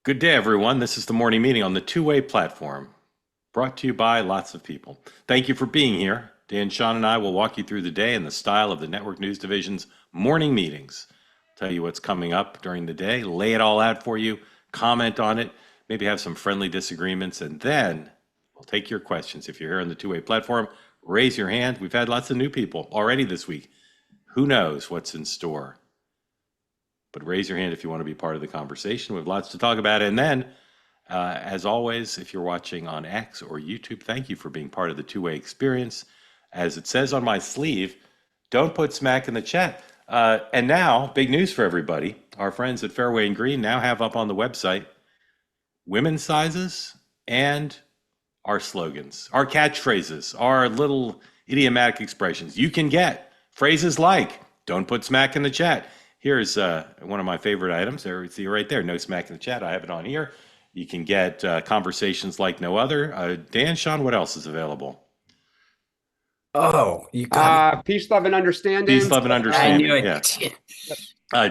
Good day, everyone. This is the morning meeting on the two-way platform, brought to you by lots of people. Thank you for being here. Dan, Sean, and I will walk you through the day in the style of the Network News Division's morning meetings. Tell you what's coming up during the day, lay it all out for you, comment on it, maybe have some friendly disagreements, and then we'll take your questions. If you're here on the two-way platform, raise your hand. We've had lots of new people already this week. Who knows what's in store? But raise your hand if you want to be part of the conversation. We have lots to talk about. And then, as always, if you're watching on X or YouTube, thank you for being part of the two-way experience. As it says on my sleeve, don't put smack in the chat. And now, big news for everybody. Our friends at Fairway and Green now have up on the website women's sizes and our slogans, our catchphrases, our little idiomatic expressions. You can get phrases like, don't put smack in the chat. Here's one of my favorite items. There, see right there, no smack in the chat. I have it on here. You can get conversations like no other. Dan, Sean, what else is available? Oh, you got peace, love, and understanding. Peace, love, and understanding. I knew it. Yeah.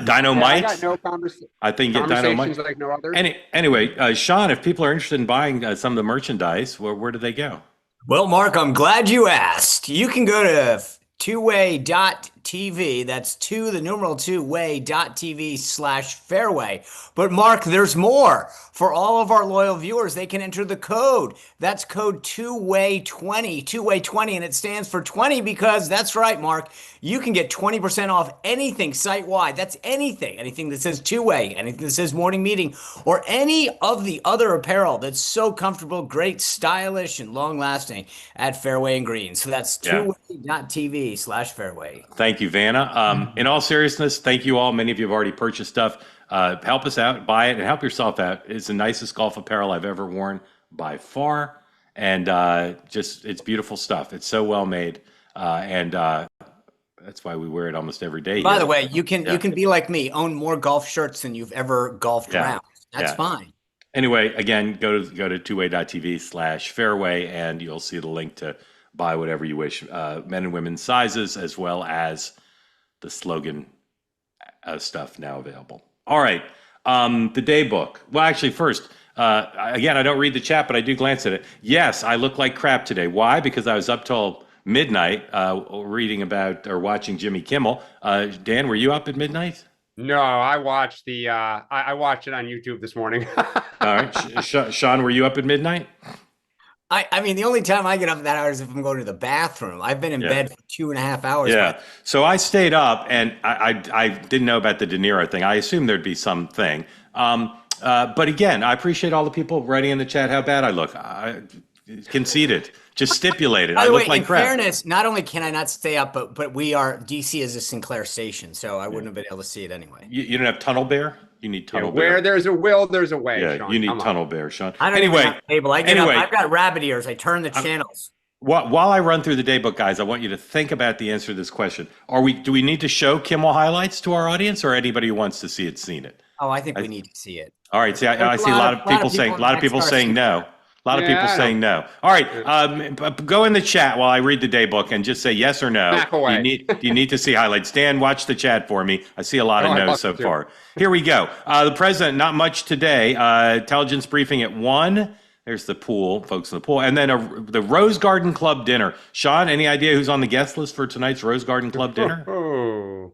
Dynamite. I got no conversation. I think get Dynamite. Like no others. Anyway, Sean, if people are interested in buying some of the merchandise, where do they go? Well, Mark, I'm glad you asked. You can go to two-way.tv. That's two-way.tv/fairway. But Mark, there's more. For all of our loyal viewers, they can enter the code. That's code two-way20, two-way20, and it stands for 20 because that's right, Mark. You can get 20% off anything site-wide. That's anything that says two-way, anything that says morning meeting, or any of the other apparel that's so comfortable, great, stylish, and long-lasting at Fairway and Green. So that's two-way.tv/fairway. Thank you, Vanna. In all seriousness, thank you all. Many of you have already purchased stuff. Help us out, buy it, and help yourself out. It's the nicest golf apparel I've ever worn by far. And just, it's beautiful stuff. It's so well made. And that's why we wear it almost every day. By the way, you can be like me, own more golf shirts than you've ever golfed around. That's fine. Anyway, again, go to two-way.tv/fairway, and you'll see the link to buy whatever you wish, men and women's sizes, as well as the slogan stuff now available. All right, the day book. Well, actually, first, again, I don't read the chat, but I do glance at it. Yes, I look like crap today. Why? Because I was up till midnight reading about or watching Jimmy Kimmel. Dan, were you up at midnight? No, I watched the I watched it on YouTube this morning. All right, Sean, were you up at midnight? I mean, the only time I get up at that hour is if I'm going to the bathroom. I've been in bed for 2.5 hours. Yeah. So I stayed up, and I didn't know about the De Niro thing. I assumed there'd be something. But again, I appreciate all the people writing in the chat how bad I look. I conceded, just stipulated. By the way, like in crap. fairness, not only can I not stay up, but we are, DC is a Sinclair station, so I wouldn't have been able to see it anyway. You don't have Tunnel Bear? You need Tunnel Bear. Where there's a will, there's a way. Yeah, Sean. you need Tunnel Bear, Sean. I don't anyway, even have a cable. I get up, I've got rabbit ears. I turn the channels. While I run through the daybook, guys, I want you to think about the answer to this question. Do we need to show Kimmel highlights to our audience, or anybody who wants to see it seen it? Oh, I think we need to see it. All right. See, I see a lot of people saying no. A lot of people saying no. All right. Go in the chat while I read the daybook and just say yes or no. Back away. You need to see highlights. Dan, watch the chat for me. I see a lot of no's so far. Here we go. The president, not much today. Intelligence briefing at 1. There's the pool, folks in the pool. And then the Rose Garden Club dinner. Sean, any idea who's on the guest list for tonight's Rose Garden Club dinner? Do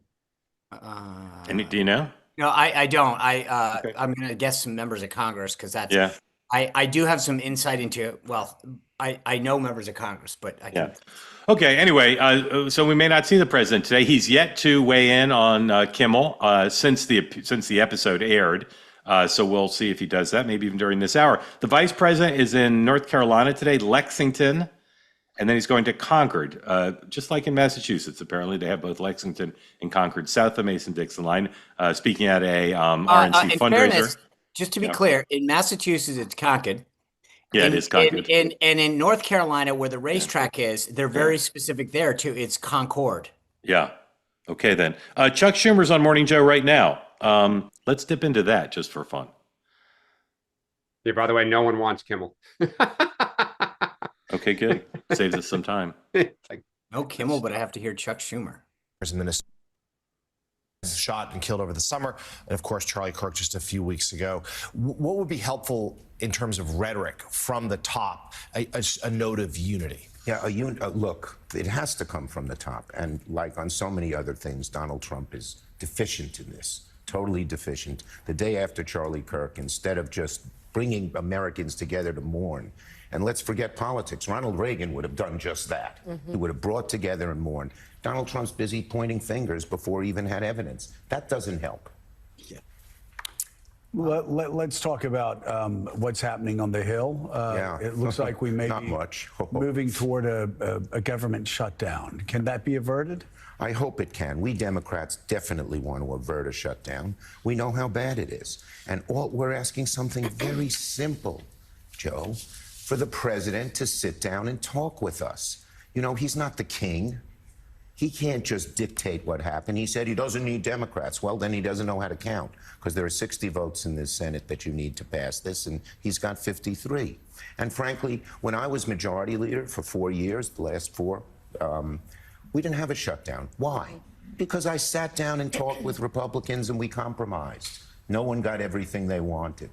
you know? No, I don't. I'm going to guess some members of Congress because that's. Yeah. I do have some insight into, well, I know members of Congress, but I can't. Okay, anyway, so we may not see the president today. He's yet to weigh in on Kimmel since the episode aired. So we'll see if he does that, maybe even during this hour. The vice president is in North Carolina today, Lexington, and then he's going to Concord, just like in Massachusetts. Apparently, they have both Lexington and Concord, south of the Mason-Dixon line, speaking at a RNC fundraiser. Fairness, just to be clear, in Massachusetts, it's Concord. Yeah, it is Concord. And in North Carolina, where the racetrack is, they're very specific there, too. It's Concord. Yeah. Okay, then. Chuck Schumer's on Morning Joe right now. Let's dip into that just for fun. Yeah, by the way, no one wants Kimmel. Okay, good. Saves us some time. No Kimmel, but I have to hear Chuck Schumer. shot and killed over the summer, and of course Charlie Kirk just a few weeks ago. What would be helpful in terms of rhetoric from the top, a note of unity? Yeah, look, it has to come from the top. And like on so many other things, Donald Trump is deficient in this, totally deficient. The day after Charlie Kirk, instead of just bringing Americans together to mourn, and let's forget politics, Ronald Reagan would have done just that. He would have brought together and mourned. Donald Trump's busy pointing fingers before he even had evidence. That doesn't help. Let's talk about what's happening on the Hill. It looks like we may Not be much. moving toward a government shutdown. Can that be averted? I hope it can. We Democrats definitely want to avert a shutdown. We know how bad it is. And we're asking something very simple, Joe, for the president to sit down and talk with us. You know, he's not the king. He can't just dictate what happened. He said he doesn't need Democrats. Well, then he doesn't know how to count, because there are 60 votes in this Senate that you need to pass this, and he's got 53. And frankly, when I was majority leader for 4 years, the last 4, we didn't have a shutdown. Why? Because I sat down and talked with Republicans and we compromised. No one got everything they wanted.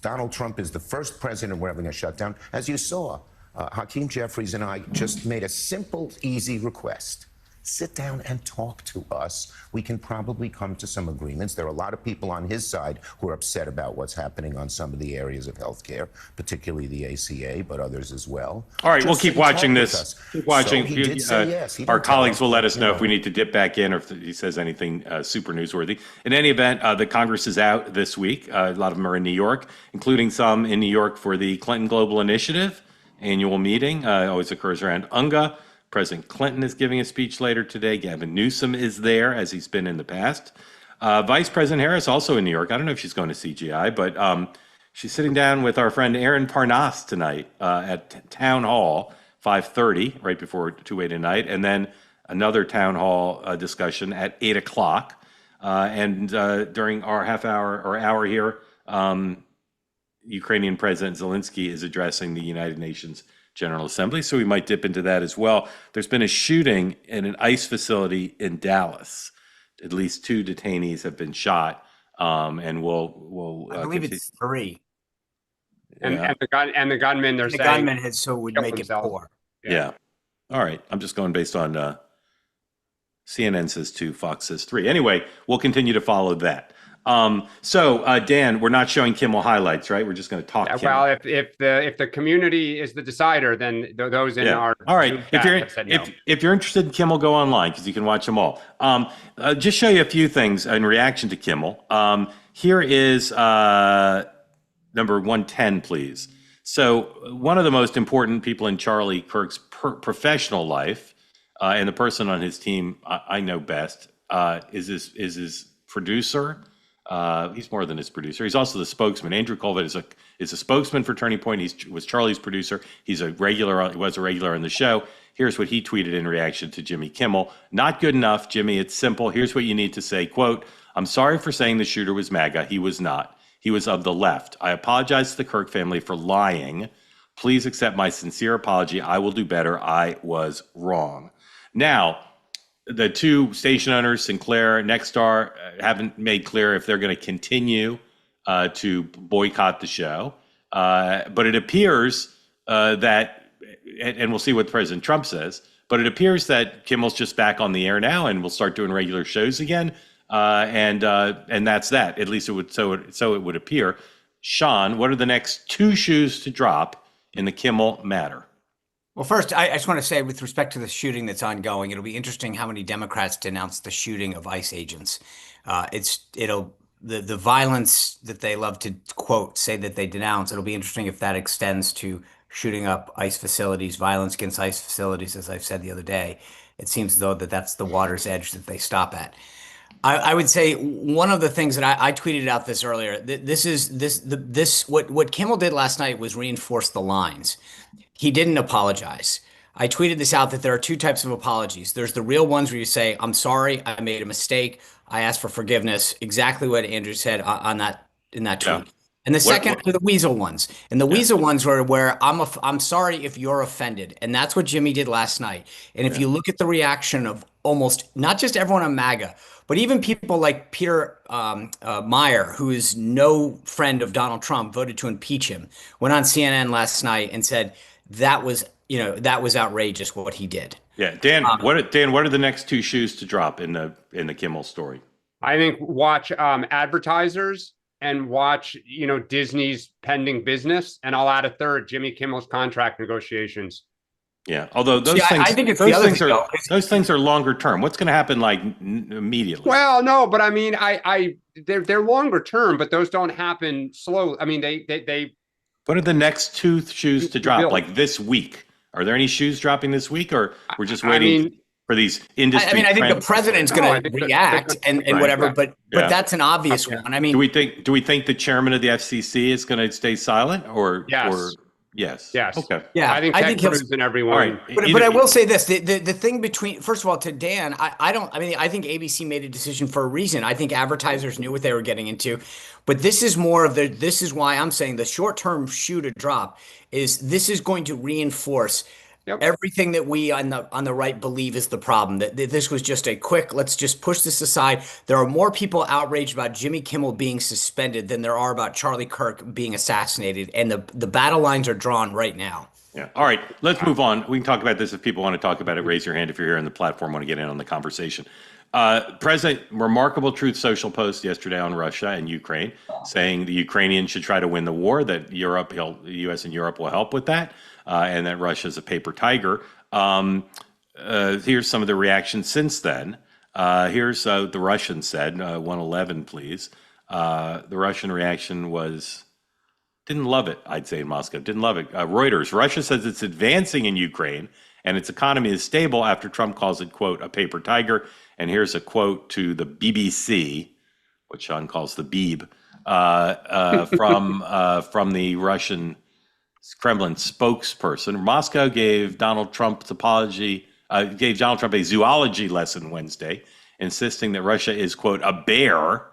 Donald Trump is the first president we're having a shutdown. As you saw, Hakeem Jeffries and I just made a simple, easy request. Sit down and talk to us. We can probably come to some agreements. There are a lot of people on his side who are upset about what's happening on some of the areas of healthcare, particularly the ACA, but others as well. All right, we'll keep watching this. Keep watching. So he did say yes. Our colleagues will let us know if we need to dip back in or if he says anything super newsworthy. In any event, the Congress is out this week. A lot of them are in New York, including some in New York for the Clinton Global Initiative annual meeting. Always occurs around UNGA. President Clinton is giving a speech later today. Gavin Newsom is there, as he's been in the past. Vice President Harris also in New York. I don't know if she's going to CGI, but she's sitting down with our friend Aaron Parnas tonight at Town Hall, 5:30, right before 2-way tonight, and then another Town Hall discussion at 8 o'clock. And during our half hour or hour here, Ukrainian President Zelensky is addressing the United Nations General Assembly, so we might dip into that as well. There's been a shooting in an ICE facility in Dallas. At least 2 detainees have been shot, and we'll. I believe it's 3. And the gunman, they're The saying gunman had, so it would make it 4. Yeah. All right. I'm just going based on CNN says 2, Fox says 3. Anyway, we'll continue to follow that. So Dan, we're not showing Kimmel highlights, right? We're just going to talk. Kimmel. Well, if the community is the decider, then those in our all right. If you're interested in Kimmel, go online because you can watch them all. Just show you a few things in reaction to Kimmel. Here is number 110, please. So one of the most important people in Charlie Kirk's professional life, and the person on his team I know best, is his producer. He's more than his producer. He's also the spokesman. Andrew Colvett is a spokesman for Turning Point. He was Charlie's producer. He was a regular on the show. Here's what he tweeted in reaction to Jimmy Kimmel. Not good enough, Jimmy. It's simple. Here's what you need to say. Quote, I'm sorry for saying the shooter was MAGA. He was not. He was of the left. I apologize to the Kirk family for lying. Please accept my sincere apology. I will do better. I was wrong. Now, the 2 station owners, Sinclair, Nexstar, haven't made clear if they're going to continue to boycott the show. But it appears that, and we'll see what President Trump says, but it appears that Kimmel's just back on the air now and we'll start doing regular shows again. And that's that. At least it would, so it would appear. Sean, what are the next 2 shoes to drop in the Kimmel matter? Well, first, I just want to say with respect to the shooting that's ongoing, it'll be interesting how many Democrats denounce the shooting of ICE agents. The violence that they love to quote, say that they denounce. It'll be interesting if that extends to shooting up ICE facilities, violence against ICE facilities, as I've said the other day. It seems as though that's the water's edge that they stop at. I would say one of the things that I tweeted out this earlier. What Kimmel did last night was reinforce the lines. He didn't apologize. I tweeted this out that there are 2 types of apologies. There's the real ones where you say, I'm sorry, I made a mistake. I asked for forgiveness. Exactly what Andrew said in that tweet. Yeah. And the second are the weasel ones. And the weasel ones were where I'm sorry if you're offended. And that's what Jimmy did last night. And if you look at the reaction of almost not just everyone on MAGA, but even people like Peter Meyer, who is no friend of Donald Trump, voted to impeach him, went on CNN last night and said that was, that was outrageous what he did. Yeah, Dan, what are the next two shoes to drop in the Kimmel story? I think watch advertisers and watch, Disney's pending business. And I'll add a third, Jimmy Kimmel's contract negotiations. Yeah, although those things, I think it's the other thing, those things are longer term. What's going to happen like immediately? Well, no, but I mean, they're longer term, but those don't happen slow. I mean, they. What are the next two shoes to drop like this week? Are there any shoes dropping this week, or we're just waiting for these industry? I think the president's going to react and whatever, but that's an obvious one. I mean, do we think the chairman of the FCC is going to stay silent, or yes? Yes. Okay. Yeah, I think he'll in everyone. Right. But I will say this: the thing between, first of all, to Dan, I think ABC made a decision for a reason. I think advertisers knew what they were getting into, but this is more of this is why I'm saying the short-term shoe to drop is this is going to reinforce everything that we on the right believe is the problem. That this was just a quick, let's just push this aside. There are more people outraged about Jimmy Kimmel being suspended than there are about Charlie Kirk being assassinated, and the battle lines are drawn right now. Yeah. All right. Let's move on. We can talk about this if people want to talk about it. Raise your hand if you're here on the platform, want to get in on the conversation. President, remarkable Truth Social post yesterday on Russia and Ukraine, saying the Ukrainians should try to win the war, that the U.S. and Europe will help with that, and that Russia is a paper tiger. Here's some of the reactions since then. Here's the Russian said, 111, please. The Russian reaction was, didn't love it, I'd say in Moscow, didn't love it. Reuters, Russia says it's advancing in Ukraine and its economy is stable after Trump calls it, quote, a paper tiger. And here's a quote to the BBC, what Sean calls the Beeb, from the Russian Kremlin spokesperson. Moscow gave Donald Trump a zoology lesson Wednesday, insisting that Russia is, quote, a bear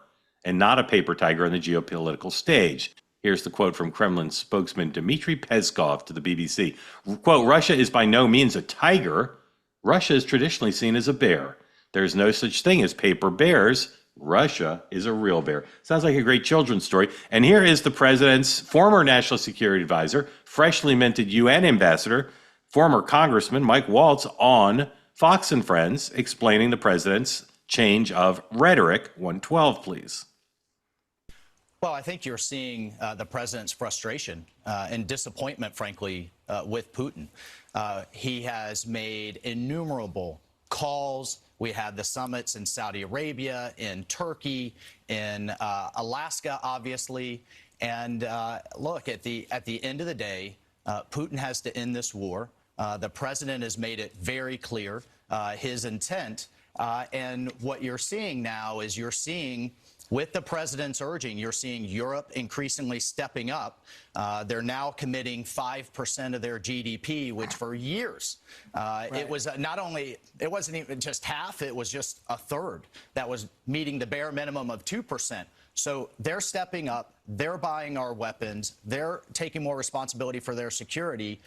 and not a paper tiger on the geopolitical stage. Here's the quote from Kremlin spokesman Dmitry Peskov to the BBC. Quote, Russia is by no means a tiger. Russia is traditionally seen as a bear. There's no such thing as paper bears. Russia is a real bear. Sounds like a great children's story. And here is the president's former national security advisor, freshly minted UN ambassador, former Congressman Mike Waltz on Fox and Friends, explaining the president's change of rhetoric. 112, please. Well, I think you're seeing the president's frustration and disappointment, frankly, with Putin. He has made innumerable calls. We had the summits in Saudi Arabia, in Turkey, in Alaska, obviously. And look, at the end of the day, Putin has to end this war. The president has made it very clear his intent. And what you're seeing now is you're seeing, with the president's urging, you're seeing Europe increasingly stepping up. They're now committing 5% of their GDP, which for years, it was it wasn't even just half, it was just a third that was meeting the bare minimum of 2%. So they're stepping up, they're buying our weapons, they're taking more responsibility for their security,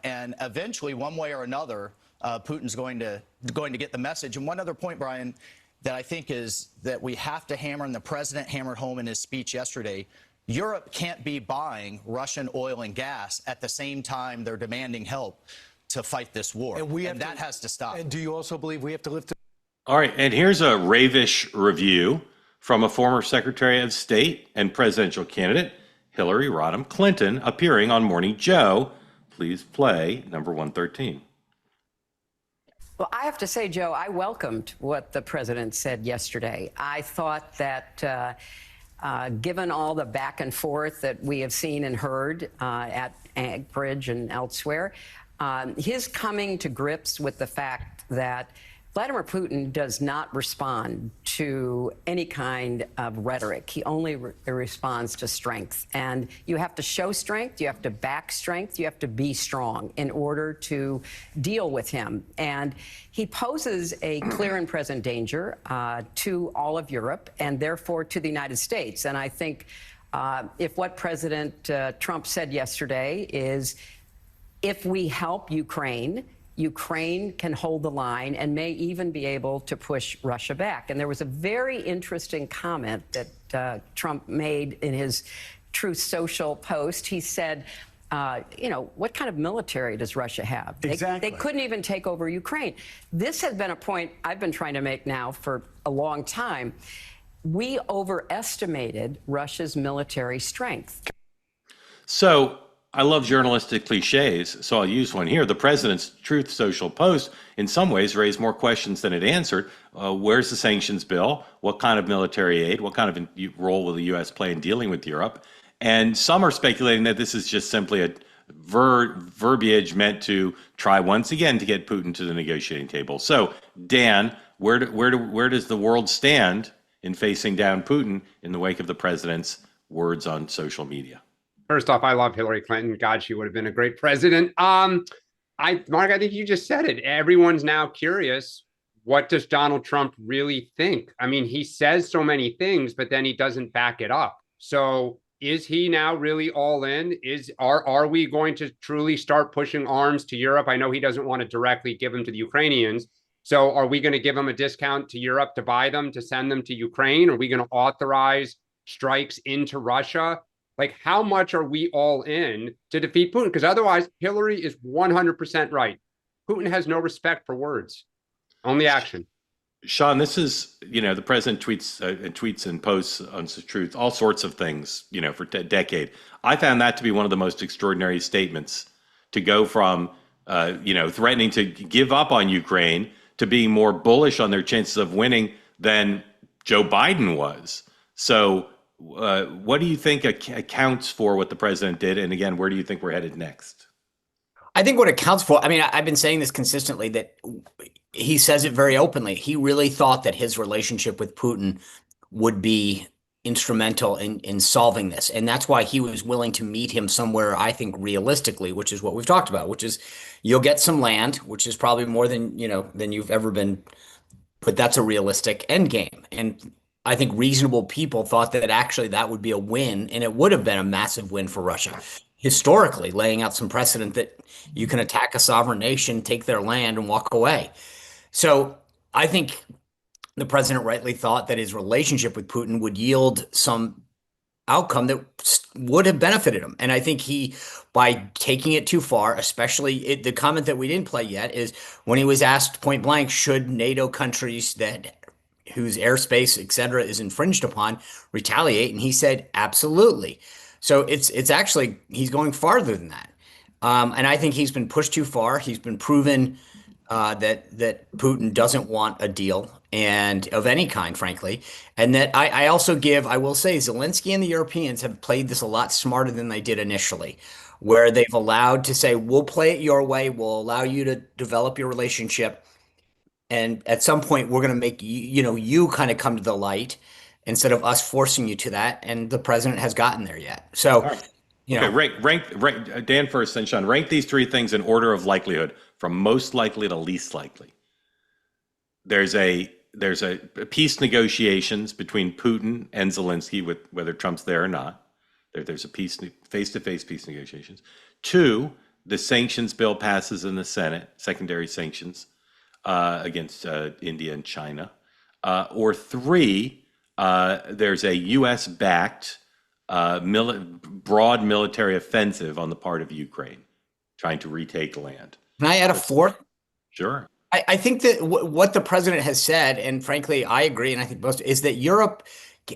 and eventually, one way or another, Putin's going to get the message. And one other point, Brian, that I think is that we have to hammer, and the president hammered home in his speech yesterday, Europe can't be buying Russian oil and gas at the same time they're demanding help to fight this war. And that has to stop. And do you also believe we have to lift? All right, and here's a ravish review from a former Secretary of State and presidential candidate, Hillary Rodham Clinton, appearing on Morning Joe. Please play number 113. Well, I have to say, Joe, I welcomed what the president said yesterday. I thought that given all the back and forth that we have seen and heard at Anchorage and elsewhere, his coming to grips with the fact that Vladimir Putin does not respond to any kind of rhetoric. He only responds to strength. And you have to show strength, you have to back strength, you have to be strong in order to deal with him. And he poses a clear and present danger to all of Europe and therefore to the United States. And I think if what President Trump said yesterday is, if we help Ukraine, Ukraine can hold the line and may even be able to push Russia back. And there was a very interesting comment that Trump made in his Truth Social post. He said, what kind of military does Russia have? Exactly. They couldn't even take over Ukraine. This has been a point I've been trying to make now for a long time. We overestimated Russia's military strength. So I love journalistic cliches, so I'll use one here. The president's Truth Social post, in some ways, raised more questions than it answered. Where's the sanctions bill? What kind of military aid? What kind of role will the U.S. play in dealing with Europe? And some are speculating that this is just simply a verbiage meant to try once again to get Putin to the negotiating table. So, Dan, where does the world stand in facing down Putin in the wake of the president's words on social media? First off, I love Hillary Clinton. God, she would have been a great president. Mark, I think you just said it. Everyone's now curious. What does Donald Trump really think? I mean, he says so many things, but then he doesn't back it up. So is he now really all in? Are we going to truly start pushing arms to Europe? I know he doesn't want to directly give them to the Ukrainians. So are we going to give them a discount to Europe to buy them, to send them to Ukraine? Are we going to authorize strikes into Russia? Like, how much are we all in to defeat Putin? Because otherwise, Hillary is 100% right. Putin has no respect for words, only action. Sean, this is, the president tweets and posts on Truth, all sorts of things, for a decade. I found that to be one of the most extraordinary statements, to go from, threatening to give up on Ukraine to being more bullish on their chances of winning than Joe Biden was. So what do you think accounts for what the president did? And again, where do you think we're headed next? I think what accounts for, I've been saying this consistently, that he says it very openly. He really thought that his relationship with Putin would be instrumental in solving this. And that's why he was willing to meet him somewhere, I think, realistically, which is what we've talked about, which is you'll get some land, which is probably more than you've ever been, but that's a realistic end game. And I think reasonable people thought that actually that would be a win, and it would have been a massive win for Russia. Historically, laying out some precedent that you can attack a sovereign nation, take their land, and walk away. So I think the president rightly thought that his relationship with Putin would yield some outcome that would have benefited him. And I think by taking it too far, especially the comment that we didn't play yet, is when he was asked point blank, should NATO countries whose airspace, et cetera, is infringed upon retaliate? And he said, absolutely. So it's actually, he's going farther than that. And I think he's been pushed too far. He's been proven that Putin doesn't want a deal, and of any kind, frankly. And that I will say Zelensky and the Europeans have played this a lot smarter than they did initially, where they've allowed to say, we'll play it your way. We'll allow you to develop your relationship. And at some point, we're going to make you kind of come to the light instead of us forcing you to that. And the president has gotten there yet. So, rank Dan first, then Sean. Rank these three things in order of likelihood, from most likely to least likely. There's a peace negotiations between Putin and Zelensky, with whether Trump's there or not. There's a face-to-face peace negotiations. 2, the sanctions bill passes in the Senate, secondary sanctions against India and China. Or 3, there's a U.S.-backed broad military offensive on the part of Ukraine, trying to retake land. Can I add a fourth? Sure. I think that what the president has said, and frankly, I agree, and I think most, is that Europe,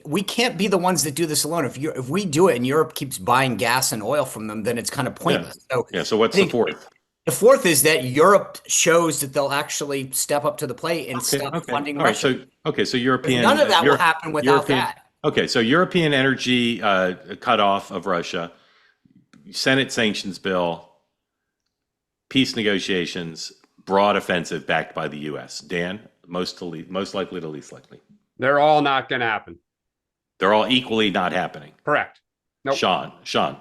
we can't be the ones that do this alone. If we do it and Europe keeps buying gas and oil from them, then it's kind of pointless. So what's the fourth? The fourth is that Europe shows that they'll actually step up to the plate and stop funding Russia. So European. But none of that will happen without that. Okay, so European energy cutoff of Russia, Senate sanctions bill, peace negotiations, broad offensive backed by the U.S. Dan, most likely to least likely. They're all not going to happen. They're all equally not happening. Correct. Nope. Sean.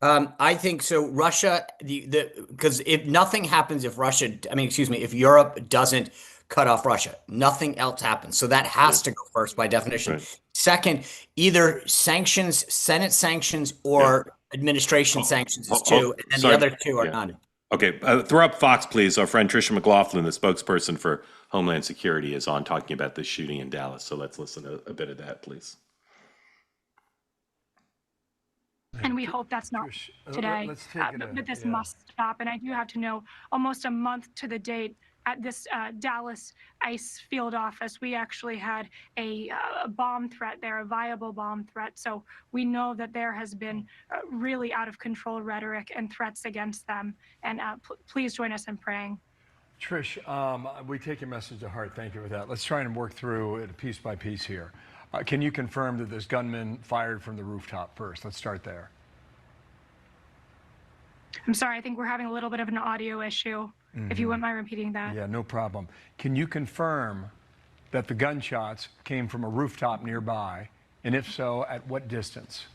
I think so. Russia, because if nothing happens, if Europe doesn't cut off Russia, nothing else happens. So that has to go first by definition. Right. Second, either sanctions, Senate sanctions, or administration sanctions is 2, and then the other 2 are none. Okay, throw up Fox, please. Our friend Tricia McLaughlin, the spokesperson for Homeland Security, is on talking about this shooting in Dallas. So let's listen to a bit of that, please. And we hope that's not today, but this must stop. And I do have to know, almost a month to the date, at this Dallas ICE field office, we actually had a bomb threat there, a viable bomb threat. So we know that there has been really out of control rhetoric and threats against them. And please join us in praying. Trish, we take your message to heart. Thank you for that. Let's try and work through it piece by piece here. Can you confirm that this gunman fired from the rooftop first? Let's start there. I'm sorry, I think we're having a little bit of an audio issue. If you wouldn't mind repeating that. Yeah, no problem. Can you confirm that the gunshots came from a rooftop nearby? And if so, at what distance?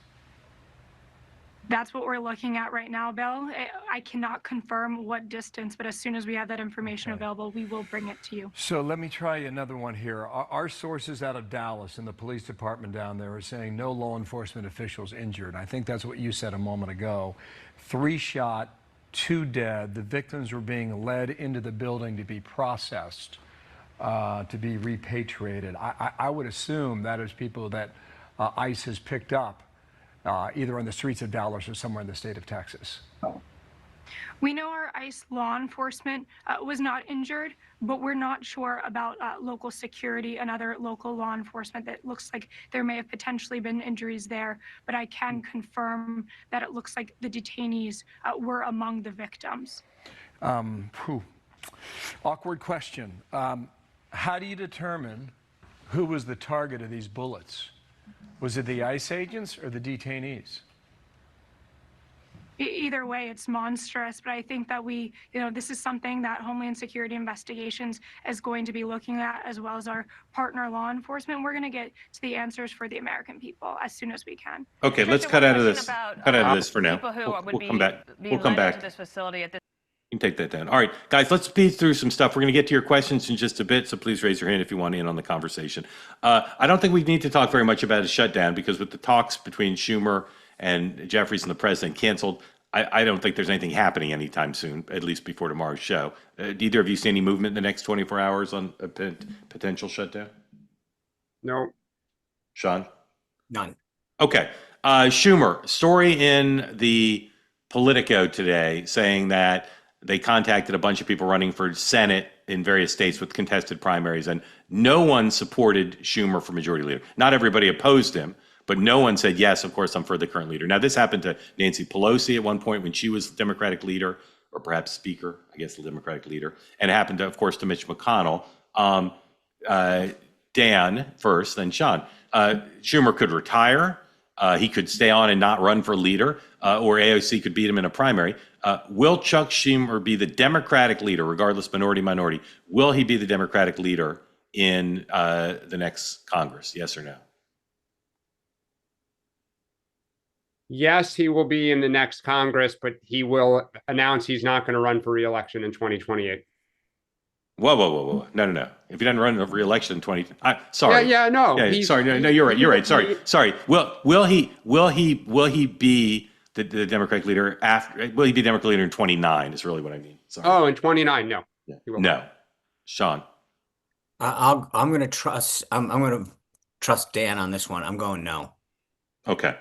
That's what we're looking at right now, Bill. I cannot confirm what distance, but as soon as we have that information available, we will bring it to you. So let me try another one here. Our sources out of Dallas and the police department down there are saying no law enforcement officials injured. I think that's what you said a moment ago. 3 shot, 2 dead. The victims were being led into the building to be processed, to be repatriated. I would assume that is people that ICE has picked up, either on the streets of Dallas or somewhere in the state of Texas. We know our ICE law enforcement was not injured, but we're not sure about local security and other local law enforcement. That looks like there may have potentially been injuries there, but I can confirm that it looks like the detainees were among the victims. Awkward question. How do you determine who was the target of these bullets? Was it the ICE agents or the detainees? Either way, it's monstrous, but I think that this is something that Homeland Security Investigations is going to be looking at, as well as our partner law enforcement. We're going to get to the answers for the American people as soon as we can. Okay, let's cut out of this. Cut out of this for now. We'll come back. We'll come back. To this facility at this. You can take that down. All right, guys, let's speed through some stuff. We're going to get to your questions in just a bit, so please raise your hand if you want in on the conversation. I don't think we need to talk very much about a shutdown, because with the talks between Schumer and Jeffries and the president canceled, I don't think there's anything happening anytime soon, at least before tomorrow's show. Do either of you see any movement in the next 24 hours on a potential shutdown? No. Sean? None. Okay. Schumer, story in the Politico today saying that they contacted a bunch of people running for Senate in various states with contested primaries, and no one supported Schumer for majority leader. Not everybody opposed him, but no one said, yes, of course, I'm for the current leader. Now, this happened to Nancy Pelosi at one point when she was the Democratic leader, or perhaps speaker, I guess the Democratic leader. And it happened, of course, to Mitch McConnell. Dan first, then Sean. Schumer could retire. He could stay on and not run for leader, or AOC could beat him in a primary. Will Chuck Schumer be the Democratic leader, regardless minority? Will he be the Democratic leader in the next Congress? Yes or no? Yes, he will be in the next Congress, but he will announce he's not going to run for re-election in 2028. Whoa. No. If he doesn't run for re-election in 20, sorry. No. Sorry, no, you're right. Sorry. Will he be the Democratic leader after? Will he be Democratic leader in 29? Is really what I mean. Sorry. Oh, in 29, no. Yeah. No. Sean. I'm going to trust. I'm going to trust Dan on this one. I'm going no. Okay.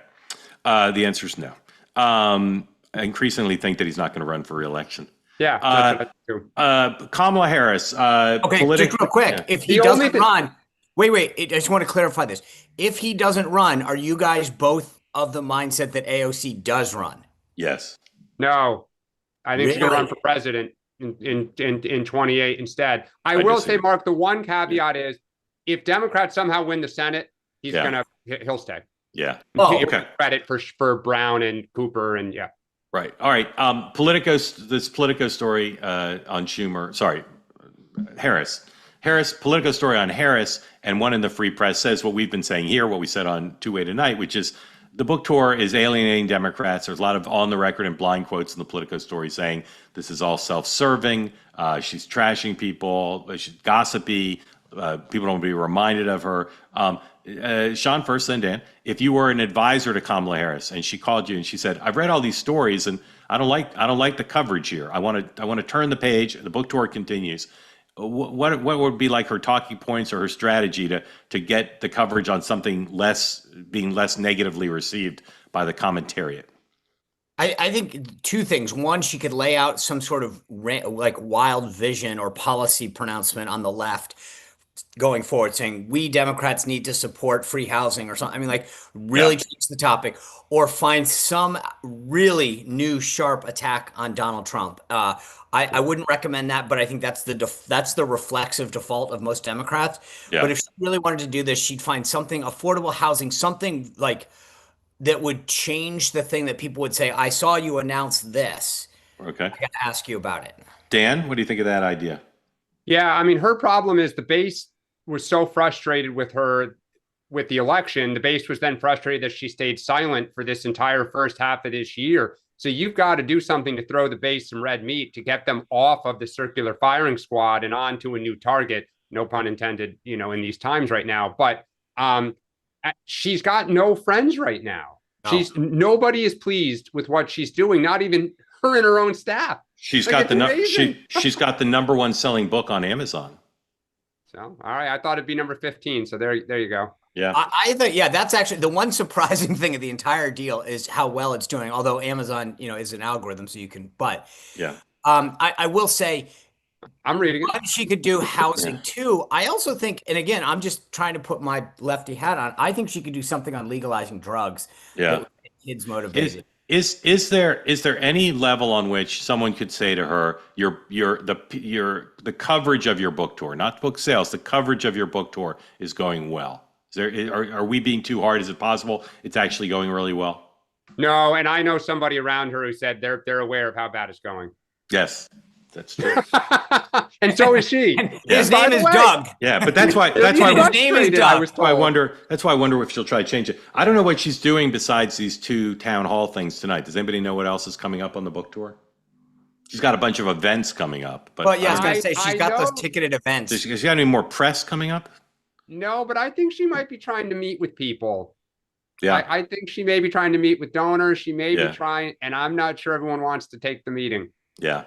The answer is no. I increasingly think that he's not going to run for re-election. Yeah. That's true. Kamala Harris. Okay, just real quick. Yeah. If he doesn't run, wait. I just want to clarify this. If he doesn't run, are you guys both of the mindset that AOC does run? Yes. No. I think she's going to run for president in 28 instead. I will say, Mark, the one caveat is if Democrats somehow win the Senate, he'll stay. Yeah. Oh, okay. Credit for Brown and Cooper and yeah. Right. All right. This Politico story on Schumer. Sorry, Harris. Politico story on Harris, and one in the Free Press says what we've been saying here, what we said on Two-Way Tonight, which is the book tour is alienating Democrats. There's a lot of on the record and blind quotes in the Politico story saying this is all self-serving. She's trashing people. She's gossipy. People don't want to be reminded of her. Sean first, then Dan. If you were an advisor to Kamala Harris and she called you and she said, I've read all these stories and I don't like the coverage here. I want to turn the page. The book tour continues. What would be like her talking points or her strategy to get the coverage on something being less negatively received by the commentariat? I think two things. One, she could lay out some sort of like wild vision or policy pronouncement on the left going forward, saying we Democrats need to support free housing or something. I mean, like really change the topic, or find some really new sharp attack on Donald Trump. I wouldn't recommend that, but I think that's the reflexive default of most Democrats. Yeah. But if she really wanted to do this, she'd find something affordable housing, something like that would change the thing that people would say, I saw you announce this. Okay. I got to ask you about it. Dan, what do you think of that idea? Yeah, I mean, her problem is the base was so frustrated with her with the election. The base was then frustrated that she stayed silent for this entire first half of this year. So you've got to do something to throw the base some red meat to get them off of the circular firing squad and onto a new target. No pun intended, in these times right now. But she's got no friends right now. No. Nobody is pleased with what she's doing, not even her and her own staff. She's got the number one selling book on Amazon. So, all right, I thought it'd be number 15. So there you go. Yeah. I think, that's actually the one surprising thing of the entire deal is how well it's doing. Although Amazon, is an algorithm, so you can, but yeah. I will say, I'm reading it. She could do housing too. I also think, and again, I'm just trying to put my lefty hat on. I think she could do something on legalizing drugs. Yeah. Kids motivated. Is there any level on which someone could say to her, the coverage of your book tour, not book sales, the coverage of your book tour is going well? Are we being too hard? Is it possible it's actually going really well? No, and I know somebody around her who said they're aware of how bad it's going. Yes. That's true. And so is she. His name is Doug. Yeah, but that's why his name is Doug. That's why I wonder if she'll try to change it. I don't know what she's doing besides these 2 town hall things tonight. Does anybody know what else is coming up on the book tour? She's got a bunch of events coming up. But yeah, I was going to say she's got those ticketed events. Does she got any more press coming up? No, but I think she might be trying to meet with people. Yeah. I think she may be trying to meet with donors. She may be trying, and I'm not sure everyone wants to take the meeting. Yeah.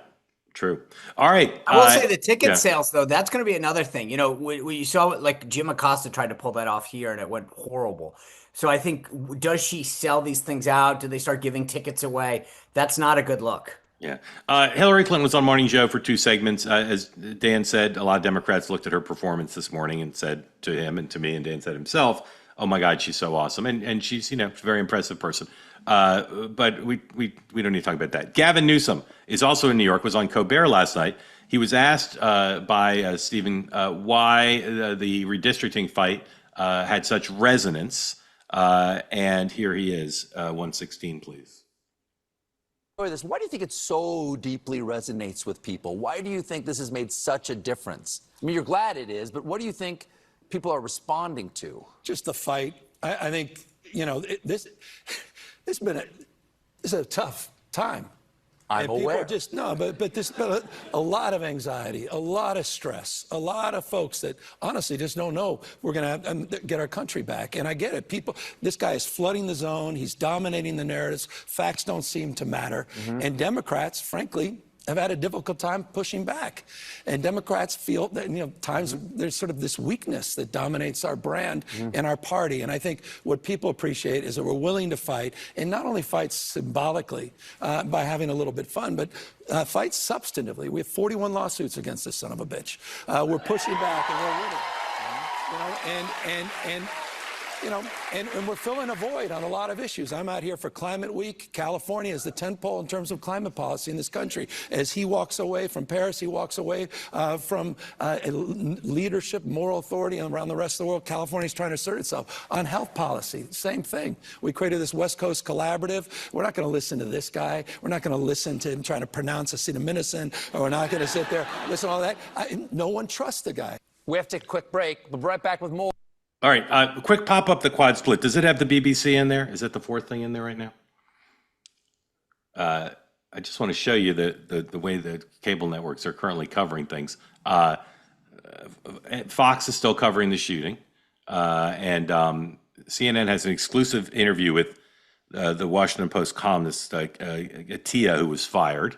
True. All right. I will say the ticket sales, though, that's going to be another thing. We saw like Jim Acosta tried to pull that off here and it went horrible. So I think, does she sell these things out? Do they start giving tickets away? That's not a good look. Yeah. Hillary Clinton was on Morning Joe for 2 segments. As Dan said, a lot of Democrats looked at her performance this morning and said to him and to me, and Dan said himself, oh my God, she's so awesome. And she's, a very impressive person. But we don't need to talk about that. Gavin Newsom is also in New York, was on Colbert last night. He was asked by Stephen why the redistricting fight had such resonance. And here he is, 116, please. Why do you think it so deeply resonates with people? Why do you think this has made such a difference? I mean, you're glad it is, but what do you think people are responding to? Just the fight. I think, this has been a tough time. I'm aware. But there's been a lot of anxiety, a lot of stress, a lot of folks that honestly just don't know we're going to get our country back. And I get it. This guy is flooding the zone. He's dominating the narratives. Facts don't seem to matter. Mm-hmm. And Democrats, frankly, have had a difficult time pushing back. And Democrats feel that, times there's sort of this weakness that dominates our brand and our party. And I think what people appreciate is that we're willing to fight, and not only fight symbolically by having a little bit fun, but fight substantively. We have 41 lawsuits against this son of a bitch. We're pushing back and we're winning. And we're filling a void on a lot of issues. I'm out here for Climate Week. California is the tentpole in terms of climate policy in this country. As he walks away from Paris, he walks away from leadership, moral authority around the rest of the world. California's trying to assert itself on health policy. Same thing. We created this West Coast collaborative. We're not going to listen to this guy. We're not going to listen to him trying to pronounce acetaminophen, or we're not going to sit there, listen to all that. No one trusts the guy. We have to take a quick break. We'll be right back with more. All right, quick pop up the quad split. Does it have the BBC in there? Is that the 4th thing in there right now? I just want to show you the way the cable networks are currently covering things. Fox is still covering the shooting, and CNN has an exclusive interview with the Washington Post columnist Tia, who was fired.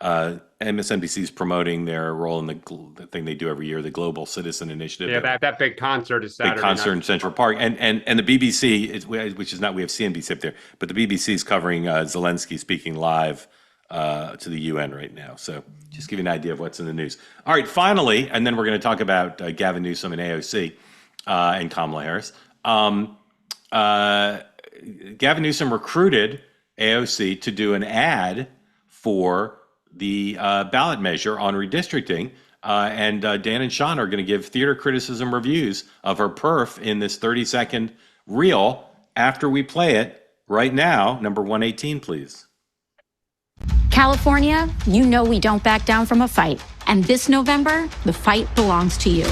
MSNBC is promoting their role in the thing they do every year, the Global Citizen Initiative. Yeah, that big concert is Saturday big concert night. in Central Park, and the BBC, which is not, we have CNBC up there, but the BBC is covering Zelensky speaking live to the UN right now. So just give you an idea of what's in the news. All right, finally, and then we're going to talk about Gavin Newsom and AOC and Kamala Harris. Gavin Newsom recruited AOC to do an ad for the ballot measure on redistricting. And Dan and Sean are going to give theater criticism reviews of her perf in this 30-second reel after we play it right now. Number 118, please. California, you know we don't back down from a fight. And this November, the fight belongs to you.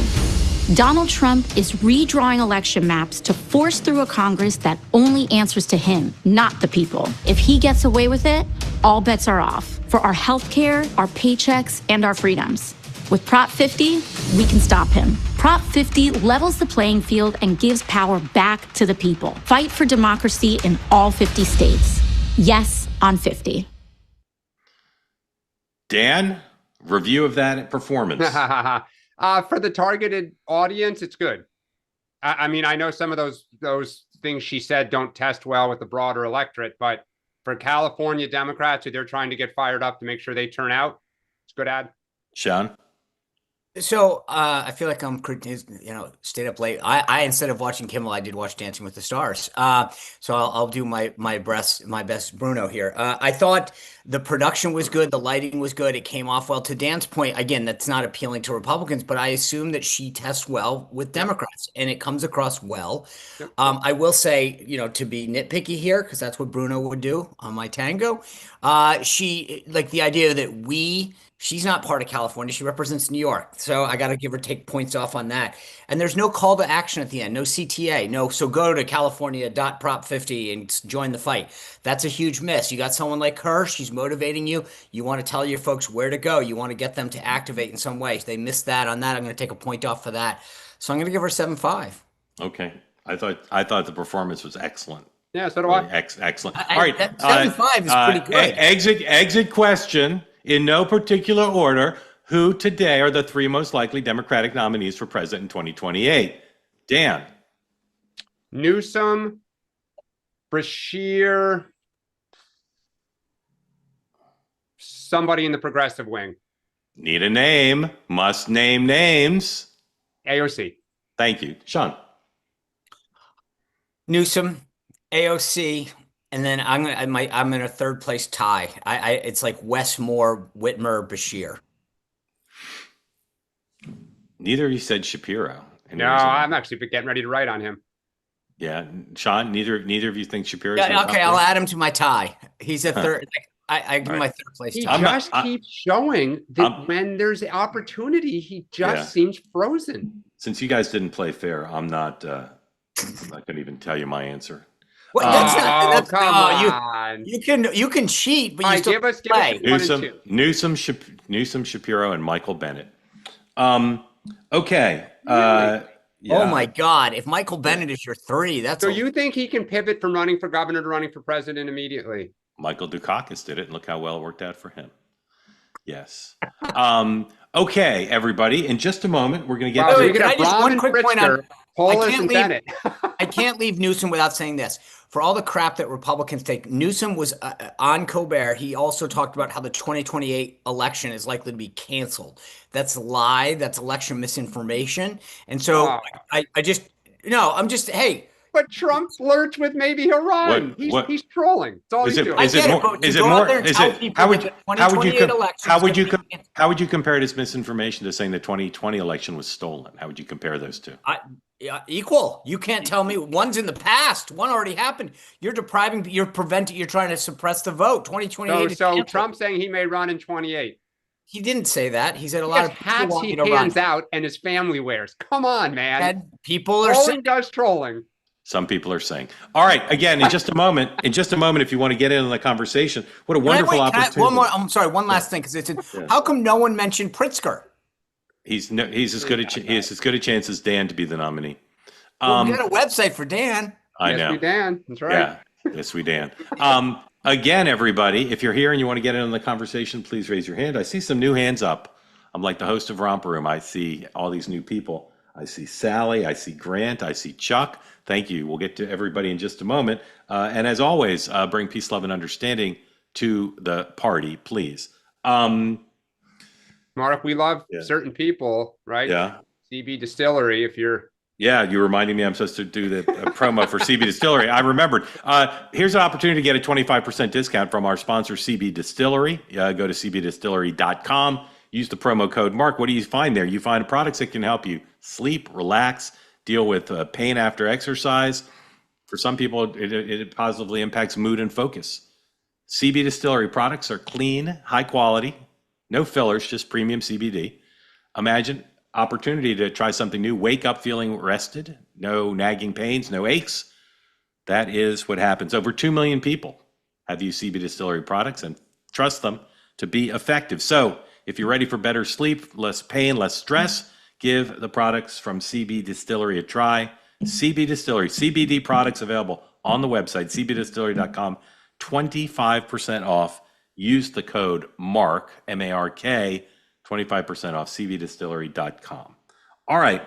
Donald Trump is redrawing election maps to force through a Congress that only answers to him, not the people. If he gets away with it, all bets are off for our health care, our paychecks, and our freedoms. With Prop 50, we can stop him. Prop 50 levels the playing field and gives power back to the people. Fight for democracy in all 50 states. Yes on 50. Dan, review of that performance. For the targeted audience, it's good. I mean, I know some of those things she said don't test well with the broader electorate, but for California Democrats who they're trying to get fired up to make sure they turn out, it's a good ad. Sean? So I feel like I'm, stayed up late. I instead of watching Kimmel, I did watch Dancing with the Stars. So I'll do my best Bruno here. I thought the production was good, the lighting was good, it came off well. To Dan's point, again, that's not appealing to Republicans, but I assume that she tests well with Democrats, and it comes across well. I will say, to be nitpicky here, because that's what Bruno would do on my tango. She like the idea that she's not part of California. She represents New York. So I got to give her take points off on that. And there's no call to action at the end, no CTA, no. So go to California.prop50 and join the fight. That's a huge miss. You got someone like her. She's motivating you. You want to tell your folks where to go. You want to get them to activate in some ways. They missed that on that. I'm going to take a point off for that. So I'm going to give her 7.5. Okay. I thought the performance was excellent. Yeah, so do I. Excellent. All right. 7.5 is pretty good. Exit question in no particular order. Who today are the three most likely Democratic nominees for president in 2028? Dan. Newsom, Beshear, somebody in the progressive wing. Need a name. Must name names. AOC. Thank you. Sean. Newsom, AOC, and then I'm in a third place tie. It's like Westmore, Whitmer, Beshear. Neither of you said Shapiro. No, I'm actually getting ready to write on him. Yeah, Sean. Neither of you think Shapiro. Yeah, okay, I'll add him to my tie. He's a third. I give him my third place tie. He just keeps showing that when there's opportunity, he just seems frozen. Since you guys didn't play fair, I'm not going to even tell you my answer. Well, come on. You can cheat, but you still give us play. Newsom, Shapiro, and Michael Bennett. Okay. Really? Yeah. Oh my God! If Michael Bennett is your three, that's so. You think he can pivot from running for governor to running for president immediately? Michael Dukakis did it, and look how well it worked out for him. Yes. Okay, everybody. In just a moment, we're going to get. Can I just one quick point on Polis and Bennett. I can't leave Newsom without saying this. For all the crap that Republicans take, Newsom was on Colbert. He also talked about how the 2028 election is likely to be canceled. That's a lie. That's election misinformation. And so I'm just, hey. But Trump flirts with maybe he'll run. He's trolling. That's all he's doing. How would you compare this misinformation to saying the 2020 election was stolen? How would you compare those two? Equal. You can't tell me one's in the past. One already happened. You're trying to suppress the vote. 2028. So Trump's saying he may run in 28. He didn't say that. He said a lot of hats he hands out and his family wears. Come on, man. People are saying does trolling. Some people are saying. All right. Again, in just a moment, if you want to get in on the conversation, what a wonderful opportunity. One last thing, because how come no one mentioned Pritzker? He's as good a chance as Dan to be the nominee. We got a website for Dan. I know. Dan. That's right. Yeah. Yes, we Dan. Again, everybody, if you're here and you want to get in on the conversation, please raise your hand. I see some new hands up. I'm like the host of Romper Room. I see all these new people. I see Sally. I see Grant. I see Chuck. Thank you. We'll get to everybody in just a moment. And as always, bring peace, love, and understanding to the party, please. Mark, we love certain people, right? Yeah. CB Distillery, if you're... Yeah, you reminding me I'm supposed to do the promo for CB Distillery. I remembered. Here's an opportunity to get a 25% discount from our sponsor, CB Distillery. Go to cbdistillery.com. Use the promo code Mark. What do you find there? You find products that can help you sleep, relax, deal with pain after exercise. For some people, it positively impacts mood and focus. CB Distillery products are clean, high quality, no fillers, just premium CBD. Imagine opportunity to try something new. Wake up feeling rested, no nagging pains, no aches. That is what happens. Over 2 million people have used CB Distillery products and trust them to be effective. So if you're ready for better sleep, less pain, less stress, give the products from CB Distillery a try. CB Distillery, CBD products available on the website, cbdistillery.com, 25% off. Use the code MARK, M-A-R-K, 25% off, cbdistillery.com. All right,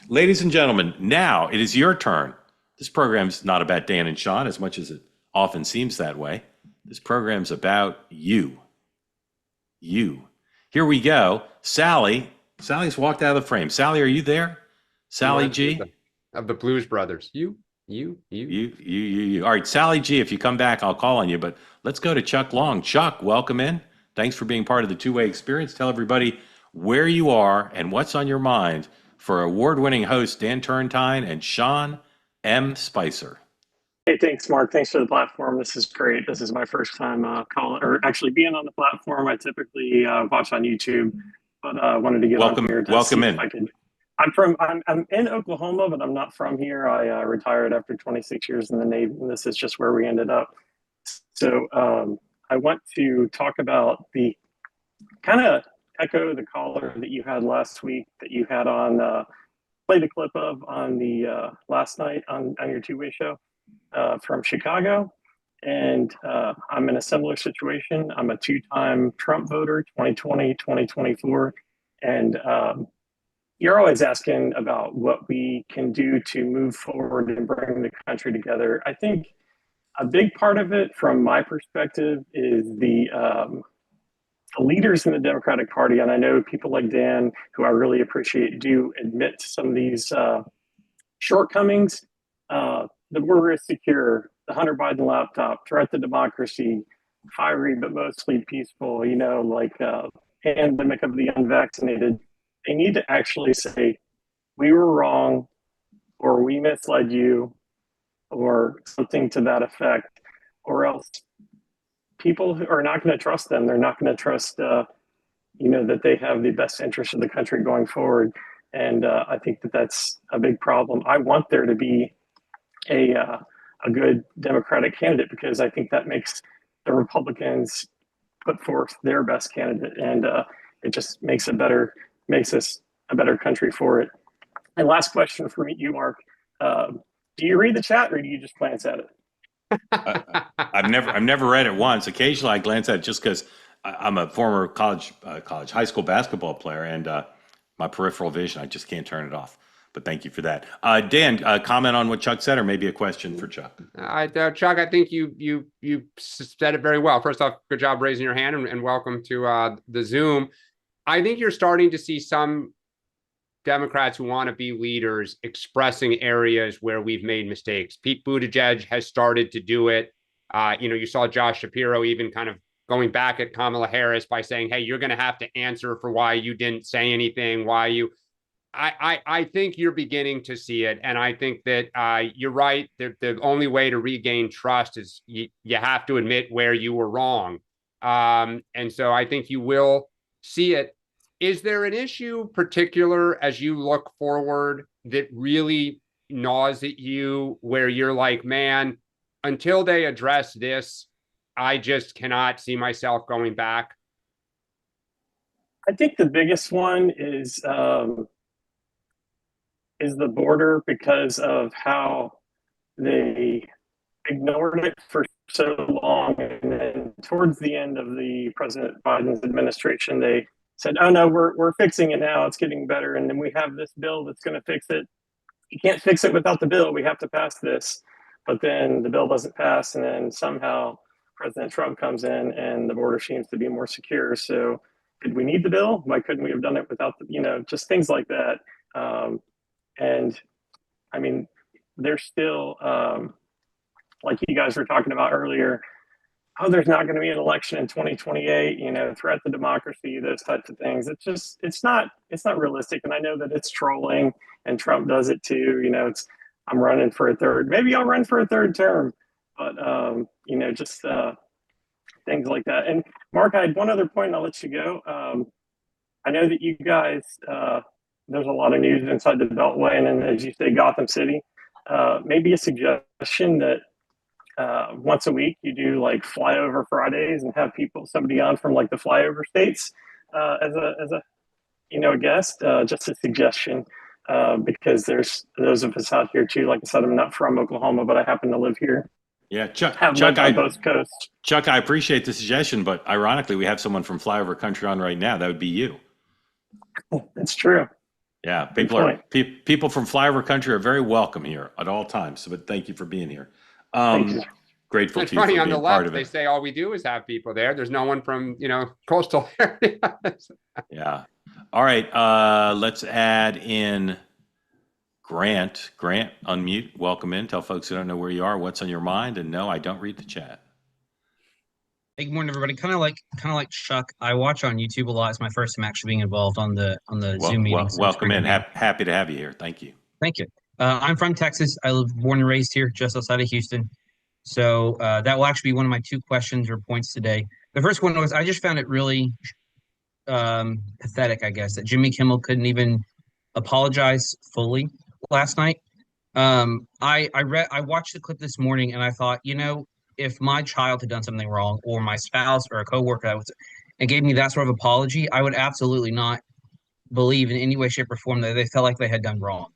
ladies and gentlemen, now it is your turn. This program's not about Dan and Sean, as much as it often seems that way. This program's about you. You. Here we go. Sally's walked out of the frame. Sally, are you there? Sally G? Of the Blues Brothers. You. All right, Sally G, if you come back, I'll call on you. But let's go to Chuck Long. Chuck, welcome in. Thanks for being part of the two-way experience. Tell everybody where you are and what's on your mind for award-winning hosts Dan Turrentine and Sean M. Spicer. Hey, thanks, Mark. Thanks for the platform. This is great. This is my first time calling or actually being on the platform. I typically watch on YouTube, but I wanted to get on here to welcome see in. if I could. I'm in Oklahoma, but I'm not from here. I retired after 26 years in the Navy, and this is just where we ended up. So I want to talk about the kind of echo the caller that you had last week that you had on, played a clip of on the last night on your two-way show from Chicago. And I'm in a similar situation. I'm a two-time Trump voter, 2020, 2024. And you're always asking about what we can do to move forward and bring the country together. I think a big part of it, from my perspective, is the leaders in the Democratic Party, and I know people like Dan, who I really appreciate, do admit to some of these shortcomings. The border is secure, the Hunter Biden laptop, threat to democracy, fiery but mostly peaceful, pandemic of the unvaccinated. They need to actually say, we were wrong, or we misled you, or something to that effect, or else people are not going to trust them. They're not going to trust, that they have the best interest of the country going forward. And I think that that's a big problem. I want there to be a good Democratic candidate, because I think that makes the Republicans put forth their best candidate, and it just makes us a better country for it. And last question for you, Mark. Do you read the chat, or do you just glance at it? I've never read it once. Occasionally I glance at it just because I'm a former high school basketball player, and my peripheral vision, I just can't turn it off. But thank you for that. Dan, comment on what Chuck said, or maybe a question for Chuck. Chuck, I think you said it very well. First off, good job raising your hand, and welcome to the Zoom. I think you're starting to see some Democrats who want to be leaders expressing areas where we've made mistakes. Pete Buttigieg has started to do it. You saw Josh Shapiro even kind of going back at Kamala Harris by saying, hey, you're going to have to answer for why you didn't say anything, I think you're beginning to see it. And I think that you're right. The only way to regain trust is you have to admit where you were wrong. And so I think you will see it. Is there an issue particular as you look forward that really gnaws at you, where you're like, man, until they address this, I just cannot see myself going back? I think the biggest one is the border, because of how they ignored it for so long, and then towards the end of the President Biden's administration, they said, "Oh no, we're fixing it now. It's getting better, and then we have this bill that's going to fix it. You can't fix it without the bill. We have to pass this." But then the bill doesn't pass, and then somehow President Trump comes in, and the border seems to be more secure. So, did we need the bill? Why couldn't we have done it without the, just things like that? And I mean, there's still, like you guys were talking about earlier, oh, there's not going to be an election in 2028, threat to democracy, those types of things. It's not realistic. And I know that it's trolling, and Trump does it too. I'm running for a third, maybe I'll run for a third term, but, just things like that. And Mark, I had one other point, and I'll let you go. I know that you guys, there's a lot of news inside the Beltway, and then, as you say, Gotham City. Maybe a suggestion that once a week you do like flyover Fridays and have somebody on from like the flyover states as a guest. Just a suggestion, because there's those of us out here too. Like I said, I'm not from Oklahoma, but I happen to live here. Yeah, Chuck, both coasts. Chuck, I appreciate the suggestion, but ironically, we have someone from flyover country on right now. That would be you. That's true. Yeah, people from flyover country are very welcome here at all times. But thank you for being here. Thank you. Grateful It's to you funny, for on being the part left, of they it. say all we do is have people there. There's no one from, coastal areas. Yeah. All right. Let's add in Grant. Grant, unmute. Welcome in. Tell folks who don't know where you are what's on your mind. And no, I don't read the chat. Hey, good morning, everybody. Kind of like Chuck, I watch on YouTube a lot. It's my first time actually being involved on the Zoom meeting. So welcome in. Happy to have you here. Thank you. Thank you. I'm from Texas. I was born and raised here, just outside of Houston. So that will actually be one of my two questions or points today. The first one was, I just found it really pathetic, I guess, that Jimmy Kimmel couldn't even apologize fully last night. I watched the clip this morning, and I thought, if my child had done something wrong, or my spouse or a coworker and gave me that sort of apology, I would absolutely not believe in any way, shape, or form that they felt like they had done wrong.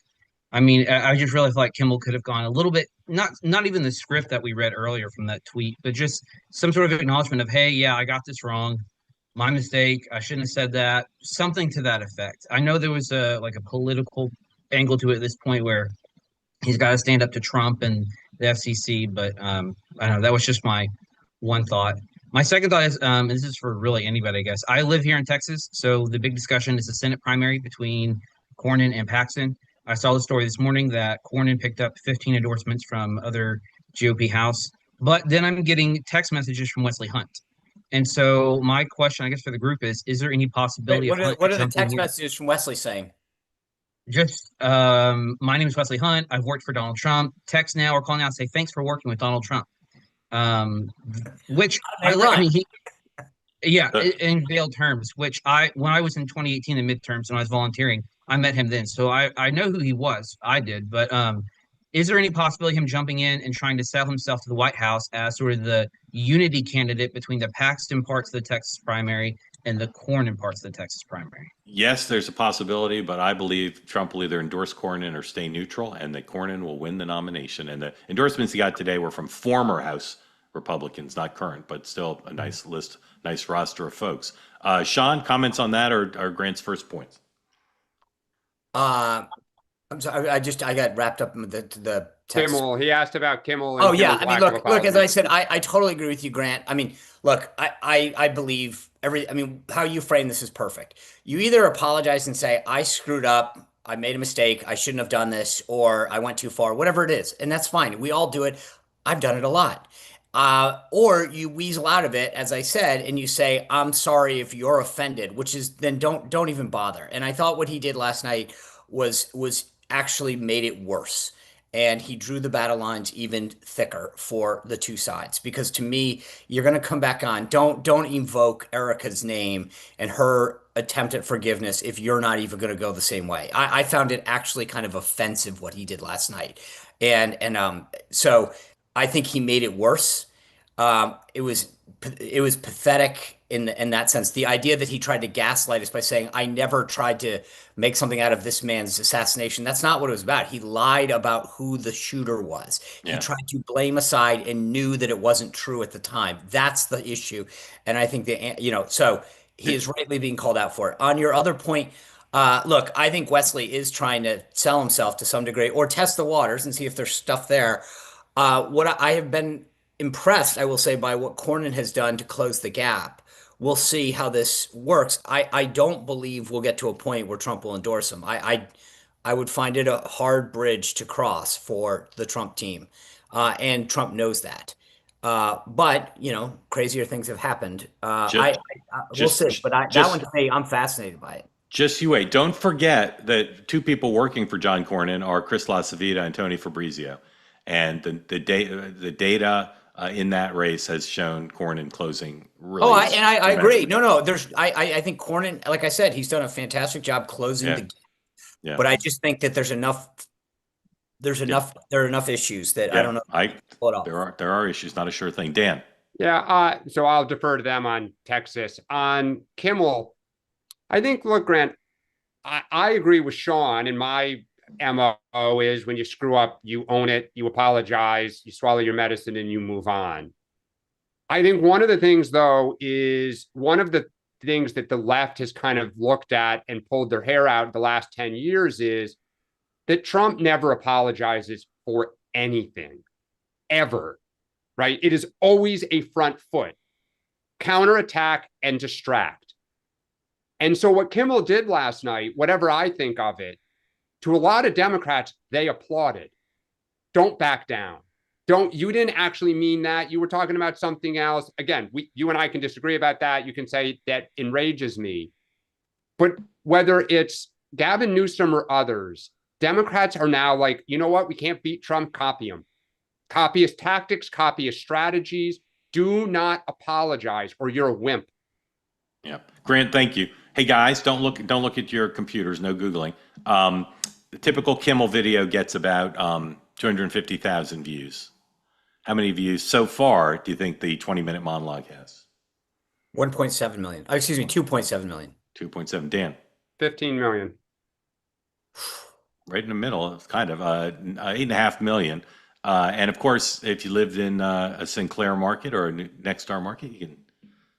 I mean, I just really feel like Kimmel could have gone a little bit, not even the script that we read earlier from that tweet, but just some sort of acknowledgement of, hey, yeah, I got this wrong. My mistake. I shouldn't have said that. Something to that effect. I know there was a political angle to it at this point where he's got to stand up to Trump and the FCC, but I don't know. That was just my one thought. My second thought is, this is for really anybody, I guess. I live here in Texas, so the big discussion is the Senate primary between Cornyn and Paxton. I saw the story this morning that Cornyn picked up 15 endorsements from other GOP House, but then I'm getting text messages from Wesley Hunt. And so my question, I guess, for the group is there any possibility Wait, of what are the text messages from Wesley saying? Just, my name is Wesley Hunt. I've worked for Donald Trump. Text now or call now and say, thanks for working with Donald Trump. Which in veiled terms, which when I was in 2018 in midterms, when I was volunteering, I met him then. So I know who he was. I did. But is there any possibility of him jumping in and trying to sell himself to the White House as sort of the unity candidate between the Paxton parts of the Texas primary and the Cornyn parts of the Texas primary? Yes, there's a possibility, but I believe Trump will either endorse Cornyn or stay neutral, and that Cornyn will win the nomination. And the endorsements he got today were from former House Republicans, not current, but still a nice list, nice roster of folks. Sean, comments on that or Grant's first points? I'm sorry, I got wrapped up in the text. Kimmel, he asked about Kimmel. And Kimmel's I mean, look, as I said, I totally agree with you, Grant. I mean, look, I believe how you frame this is perfect. You either apologize and say, I screwed up, I made a mistake, I shouldn't have done this, or I went too far, whatever it is. And that's fine. We all do it. I've done it a lot. Or you weasel out of it, as I said, and you say, I'm sorry if you're offended, which is then don't even bother. And I thought what he did last night was actually made it worse. And he drew the battle lines even thicker for the two sides. Because to me, you're going to come back on. Don't invoke Erica's name and her attempt at forgiveness if you're not even going to go the same way. I found it actually kind of offensive what he did last night. And so I think he made it worse. It was pathetic. in that sense. The idea that he tried to gaslight us by saying, I never tried to make something out of this man's assassination. That's not what it was about. He lied about who the shooter was. He tried to blame a side and knew that it wasn't true at the time. That's the issue. And I think so he is rightly being called out for it. On your other point, look, I think Wesley is trying to sell himself to some degree or test the waters and see if there's stuff there. What I have been impressed, I will say, by what Cornyn has done to close the gap. We'll see how this works. I don't believe we'll get to a point where Trump will endorse him. I would find it a hard bridge to cross for the Trump team. And Trump knows that. But, crazier things have happened. We'll see. But that one, to me, I'm fascinated by it. Just you wait. Don't forget that two people working for John Cornyn are Chris LaCivita and Tony Fabrizio. And the data in that race has shown Cornyn closing really. I agree. No. I think Cornyn, like I said, he's done a fantastic job closing the gap. Yeah. But I just think that there are enough issues that I don't know. There are issues, not a sure thing. Dan. Yeah. So I'll defer to them on Texas. On Kimmel, I think, look, Grant, I agree with Sean, and my MO is when you screw up, you own it, you apologize, you swallow your medicine, and you move on. I think one of the things, though, is one of the things that the left has kind of looked at and pulled their hair out the last 10 years is that Trump never apologizes for anything, ever, right? It is always a front foot, counterattack and distract. And so what Kimmel did last night, whatever I think of it, to a lot of Democrats, they applauded. Don't back down. You didn't actually mean that. You were talking about something else. Again, you and I can disagree about that. You can say that enrages me. But whether it's Gavin Newsom or others, Democrats are now like, you know what? We can't beat Trump. Copy him. Copy his tactics, copy his strategies. Do not apologize or you're a wimp. Yeah. Grant, thank you. Hey guys, don't look at your computers. No Googling. The typical Kimmel video gets about 250,000 views. How many views so far do you think the 20-minute monologue has? 1.7 million. Oh, excuse me, 2.7 million. 2.7. Dan. 15 million. Right in the middle, kind of 8.5 million. And of course, if you lived in a Sinclair market or a Nexstar market, you can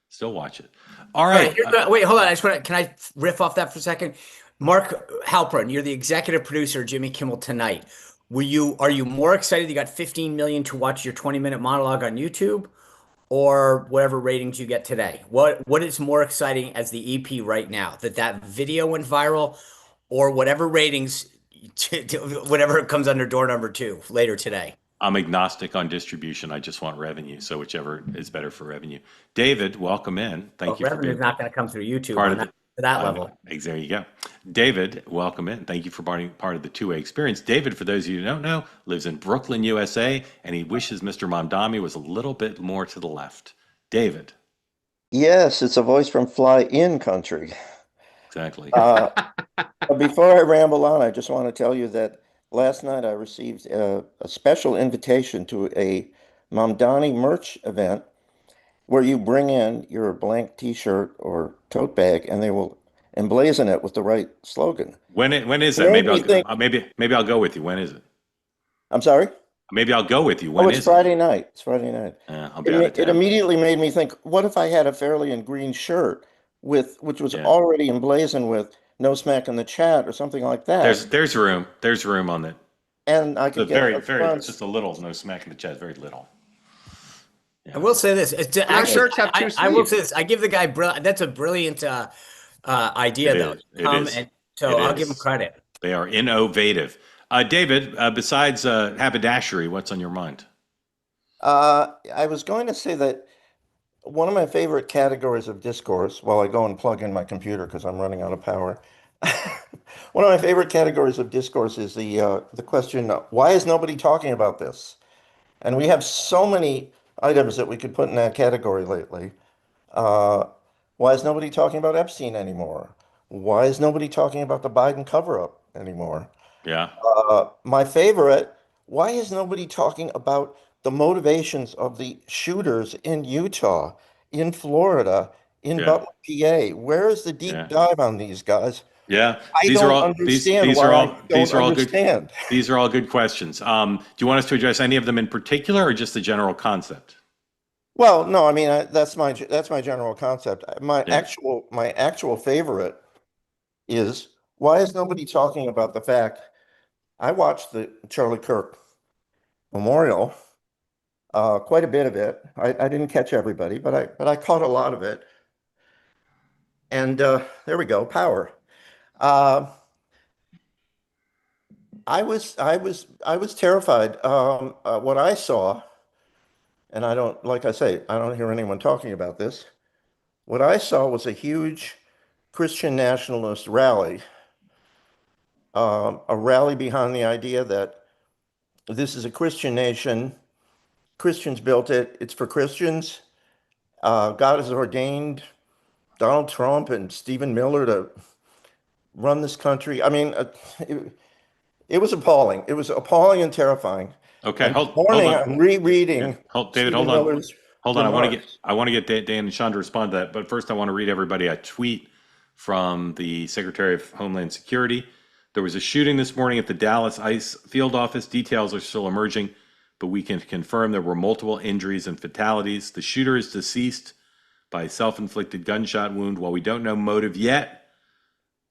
still watch it. All right. Wait, hold on. Can I riff off that for a second? Mark Halperin, you're the executive producer of Jimmy Kimmel Tonight. Are you more excited you got 15 million to watch your 20-minute monologue on YouTube or whatever ratings you get today? What is more exciting as the EP right now? That video went viral or whatever ratings, whatever comes under door number 2 later today? I'm agnostic on distribution. I just want revenue. So whichever is better for revenue. David, welcome in. Thank you for being revenue is not going to come through YouTube to that level. There you go. David, welcome in. Thank you for being part of the two-way experience. David, for those of you who don't know, lives in Brooklyn, USA, and he wishes Mr. Mamdani was a little bit more to the left. David. Yes, it's a voice from fly-in country. Exactly. Before I ramble on, I just want to tell you that last night I received a special invitation to a Mamdani merch event where you bring in your blank T-shirt or tote bag, and they will emblazon it with the right slogan. When is that? Maybe I'll go with you. When is it? I'm sorry? Maybe I'll go with you. When is it? It's Friday night. It's Friday night. I'll be out of town. It immediately made me think, what if I had a fairly in green shirt which was already emblazoned with "No Smack in the Chat" or something like that? There's room. There's room on it. And I could get it's just a little "No Smack in the Chat." Very little. Yeah. I will say this. Shirts have 2 sleeves. I will say this. I give the guy that's a brilliant idea, though. I'll give him credit. They are innovative. David, besides haberdashery, what's on your mind? I was going to say that one of my favorite categories of discourse, while I go and plug in my computer because I'm running out of power, one of my favorite categories of discourse is the question, why is nobody talking about this? And we have so many items that we could put in that category lately. Why is nobody talking about Epstein anymore? Why is nobody talking about the Biden cover-up anymore? Yeah. My favorite, why is nobody talking about the motivations of the shooters in Utah, in Florida, in Yeah. Butler, PA. Where is the deep Yeah. dive on these guys? Yeah, I these don't are all understand these why are I all these don't are all understand. good. These are all good questions. Do you want us to address any of them in particular, or just the general concept? Well, no, I mean that's my general concept. My Yeah. actual favorite is, why is nobody talking about the fact I watched the Charlie Kirk memorial, quite a bit of it. I didn't catch everybody, but I caught a lot of it. And there we go, power. I was terrified. What I saw, and I don't, like I say, I don't hear anyone talking about this. What I saw was a huge Christian nationalist rally, a rally behind the idea that this is a Christian nation. Christians built it. It's for Christians. God has ordained Donald Trump and Stephen Miller to run this country. I mean, it was appalling. It was appalling and terrifying. Okay, And hold this morning, on. I'm rereading David, Stephen hold on. Miller's Hold on. remarks. I want to get Dan and Sean to respond to that. But first, I want to read everybody a tweet from the Secretary of Homeland Security. There was a shooting this morning at the Dallas ICE field office. Details are still emerging, but we can confirm there were multiple injuries and fatalities. The shooter is deceased by a self-inflicted gunshot wound. While we don't know motive yet,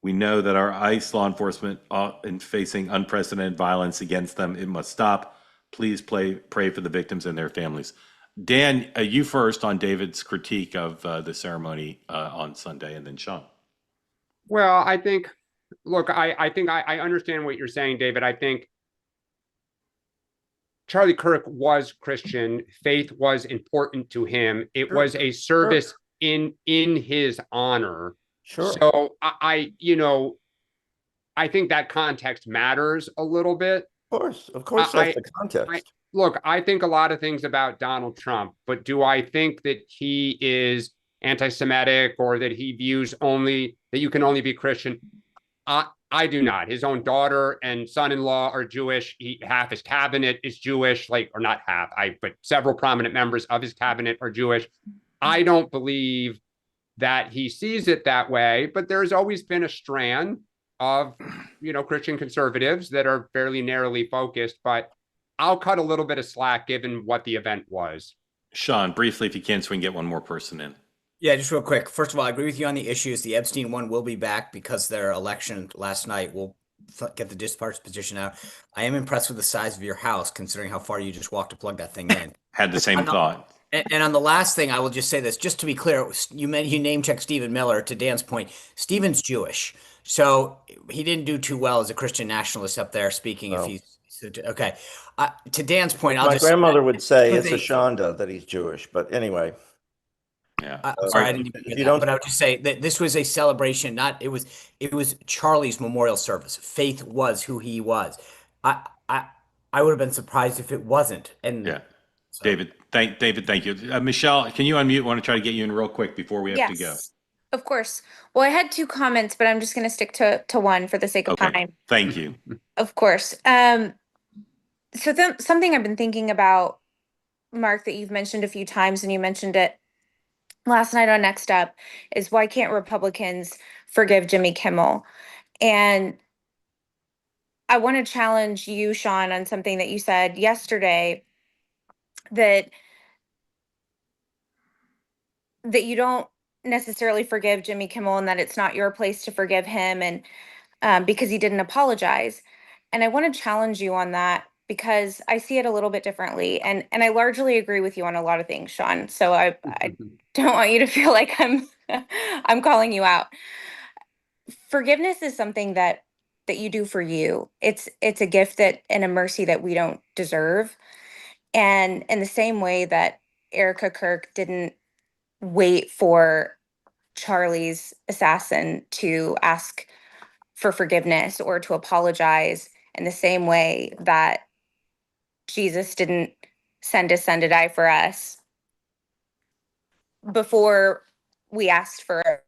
we know that our ICE law enforcement are facing unprecedented violence against them. It must stop. Please pray for the victims and their families. Dan, you first on David's critique of the ceremony on Sunday, and then Sean. Well, I think, look, I think I understand what you're saying, David. I think Charlie Kirk was Christian. Faith was important to him. It was a service in his honor. Sure. So I think that context matters a little bit. Of course, that's the context. Look, I think a lot of things about Donald Trump, but do I think that he is anti-Semitic or that he views only that you can only be Christian? I do not. His own daughter and son-in-law are Jewish. Half his cabinet is Jewish, or not half, but several prominent members of his cabinet are Jewish. I don't believe that he sees it that way, but there's always been a strand of, Christian conservatives that are fairly narrowly focused, but I'll cut a little bit of slack given what the event was. Sean, briefly, if you can, so we can get one more person in. Yeah, just real quick. First of all, I agree with you on the issues. The Epstein one will be back because their election last night will get the disparate position out. I am impressed with the size of your house, considering how far you just walked to plug that thing in. Had the same thought. And on the last thing, I will just say this, just to be clear, you name checked Stephen Miller. To Dan's point, Stephen's Jewish, so he didn't do too well as a Christian nationalist up there speaking. No. If he's okay, to Dan's point, My grandmother would say it's a shanda that he's Jewish, but anyway. Yeah. I'm sorry, I didn't even get that, but I would just say that this was a celebration. It was Charlie's memorial service. Faith was who he was. I would have been surprised if it wasn't. And yeah, so. David, thank you. Michelle, can you unmute? I want to try to get you in real quick before we have to go. Of course. Well, I had two comments, but I'm just going to stick to one for the sake of time. Thank you. Of course. So something I've been thinking about, Mark, that you've mentioned a few times, and you mentioned it last night on Next Up, is why can't Republicans forgive Jimmy Kimmel? And I want to challenge you, Sean, on something that you said yesterday, that you don't necessarily forgive Jimmy Kimmel and that it's not your place to forgive him, and because he didn't apologize. And I want to challenge you on that because I see it a little bit differently. And I largely agree with you on a lot of things, Sean. So I don't want you to feel like I'm calling you out. Forgiveness is something that you do for you. It's a gift and a mercy that we don't deserve. And in the same way that Erica Kirk didn't wait for Charlie's assassin to ask for forgiveness or to apologize, in the same way that Jesus didn't send his son to die for us before we asked for it.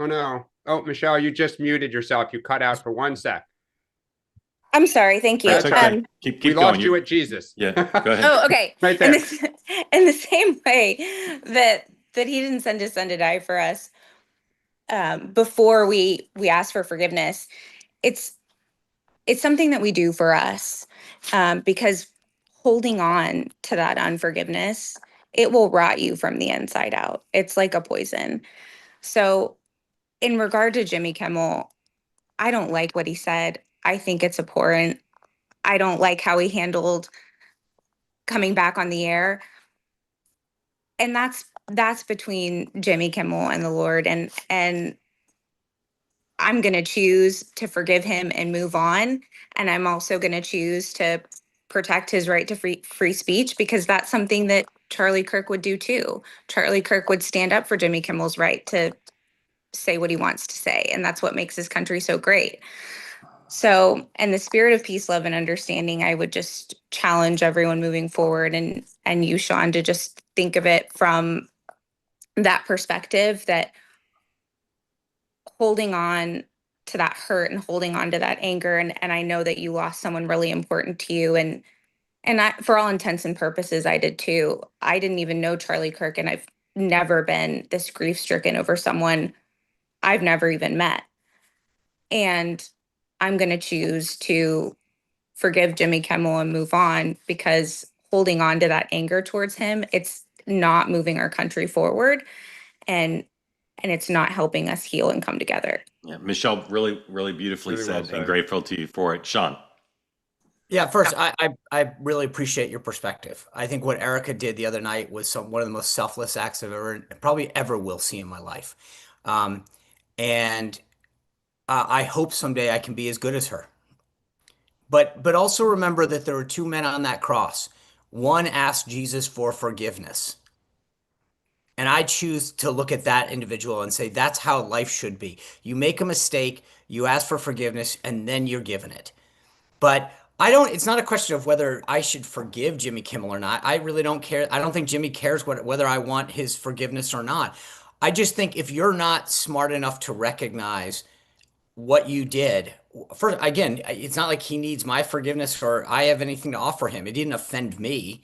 Oh no. Oh, Michelle, you just muted yourself. You cut out for 1 sec. I'm sorry. Thank you. That's okay. Keep We going. lost you at Jesus. Yeah, go ahead. Oh, okay. Right there. In the same way that he didn't send his son to die for us before we asked for forgiveness, it's something that we do for us because holding on to that unforgiveness, it will rot you from the inside out. It's like a poison. So in regard to Jimmy Kimmel, I don't like what he said. I think it's abhorrent. I don't like how he handled coming back on the air. And that's between Jimmy Kimmel and the Lord. And I'm going to choose to forgive him and move on. And I'm also going to choose to protect his right to free speech, because that's something that Charlie Kirk would do too. Charlie Kirk would stand up for Jimmy Kimmel's right to say what he wants to say. And that's what makes this country so great. So in the spirit of peace, love, and understanding, I would just challenge everyone moving forward and you, Sean, to just think of it from that perspective, that holding on to that hurt and holding on to that anger. And I know that you lost someone really important to you. And I, for all intents and purposes, I did too. I didn't even know Charlie Kirk, and I've never been this grief stricken over someone I've never even met. And I'm going to choose to forgive Jimmy Kimmel and move on, because holding on to that anger towards him, it's not moving our country forward. And it's not helping us heal and come together. Yeah, Michelle, really, really beautifully said, and grateful to you for it. Sean. Yeah, first, I really appreciate your perspective. I think what Erica did the other night was one of the most selfless acts I've probably ever will see in my life. And I hope someday I can be as good as her. But also remember that there were two men on that cross. One asked Jesus for forgiveness. And I choose to look at that individual and say, that's how life should be. You make a mistake, you ask for forgiveness, and then you're given it. But it's not a question of whether I should forgive Jimmy Kimmel or not. I really don't care. I don't think Jimmy cares whether I want his forgiveness or not. I just think if you're not smart enough to recognize what you did, first, again, it's not like he needs my forgiveness or I have anything to offer him. It didn't offend me.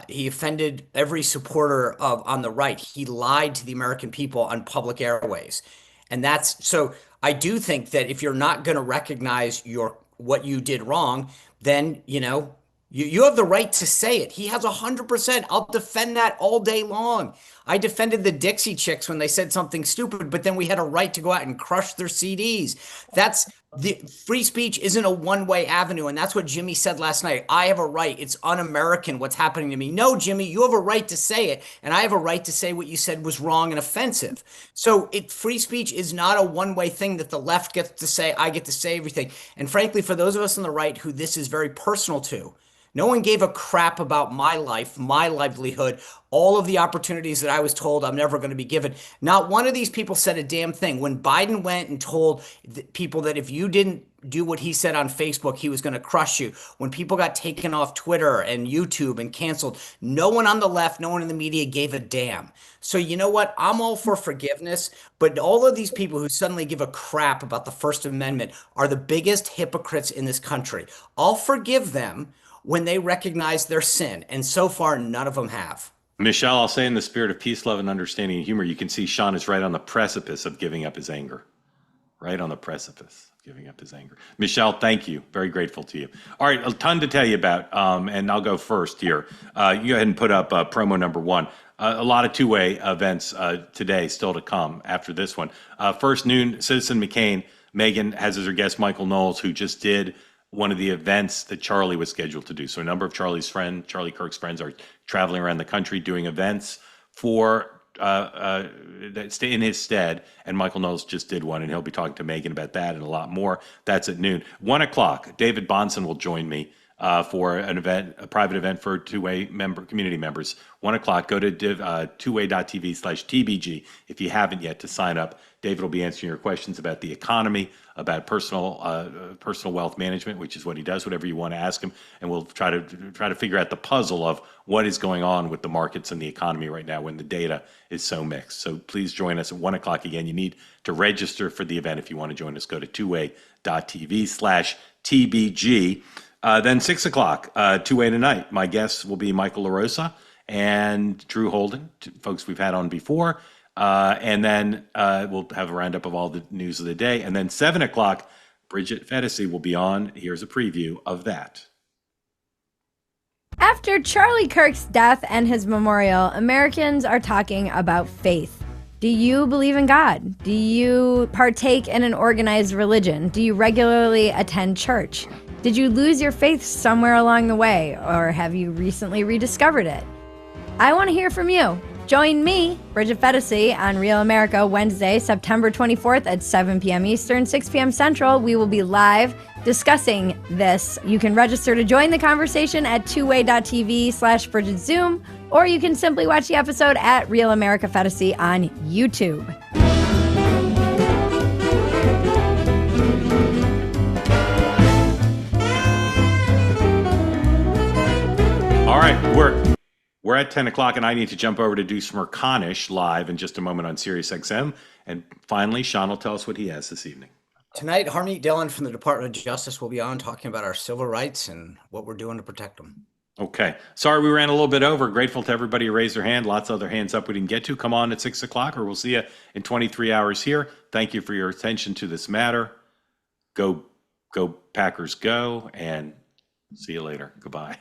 He offended every supporter on the right. He lied to the American people on public airways. And so I do think that if you're not going to recognize what you did wrong, then, you have the right to say it. He has 100%. I'll defend that all day long. I defended the Dixie Chicks when they said something stupid, but then we had a right to go out and crush their CDs. Free speech isn't a one-way avenue, and that's what Jimmy said last night. I have a right. It's un-American what's happening to me. No, Jimmy, you have a right to say it, and I have a right to say what you said was wrong and offensive. So free speech is not a one-way thing that the left gets to say, I get to say everything. And frankly, for those of us on the right who this is very personal to, no one gave a crap about my life, my livelihood, all of the opportunities that I was told I'm never going to be given. Not one of these people said a damn thing. When Biden went and told people that if you didn't do what he said on Facebook, he was going to crush you. When people got taken off Twitter and YouTube and canceled, no one on the left, no one in the media gave a damn. So you know what? I'm all for forgiveness, but all of these people who suddenly give a crap about the First Amendment are the biggest hypocrites in this country. I'll forgive them when they recognize their sin. And so far, none of them have. Michelle, I'll say in the spirit of peace, love, and understanding and humor, you can see Sean is right on the precipice of giving up his anger. Right on the precipice of giving up his anger. Michelle, thank you. Very grateful to you. All right, a ton to tell you about, and I'll go first here. You go ahead and put up promo number one. A lot of two-way events today still to come after this one. First noon, Citizen McCain, Megan has as her guest Michael Knowles, who just did one of the events that Charlie was scheduled to do. So a number of Charlie Kirk's friends are traveling around the country doing events for in his stead. And Michael Knowles just did one, and he'll be talking to Megan about that and a lot more. That's at noon. 1 o'clock, David Bonson will join me for an event, a private event for two-way community members. 1 o'clock, go to tway.tv/TBG if you haven't yet to sign up. David will be answering your questions about the economy, about personal wealth management, which is what he does, whatever you want to ask him. And we'll try to figure out the puzzle of what is going on with the markets and the economy right now when the data is so mixed. So please join us at 1 o'clock. Again, you need to register for the event. If you want to join us, go to tway.tv/TBG. Then 6 o'clock, two-way tonight. My guests will be Michael LaRosa and Drew Holden, folks we've had on before. And then we'll have a roundup of all the news of the day. And then 7 o'clock, Bridget Fetisi will be on. Here's a preview of that. After Charlie Kirk's death and his memorial, Americans are talking about faith. Do you believe in God? Do you partake in an organized religion? Do you regularly attend church? Did you lose your faith somewhere along the way, or have you recently rediscovered it? I want to hear from you. Join me, Bridget Fetisi, on Real America Wednesday, September 24th at 7 p.m. Eastern, 6 p.m. Central. We will be live discussing this. You can register to join the conversation at tway.tv/Bridget Zoom, or you can simply watch the episode at Real America Fetisi on YouTube. All right, we're at 10 o'clock, and I need to jump over to do Smerconish live in just a moment on SiriusXM. And finally, Sean will tell us what he has this evening. Tonight, Harmeet Dillon from the Department of Justice will be on talking about our civil rights and what we're doing to protect them. Okay. Sorry we ran a little bit over. Grateful to everybody who raised their hand. Lots of other hands up we didn't get to. Come on at 6 o'clock, or we'll see you in 23 hours here. Thank you for your attention to this matter. Go Packers, go, and see you later. Goodbye.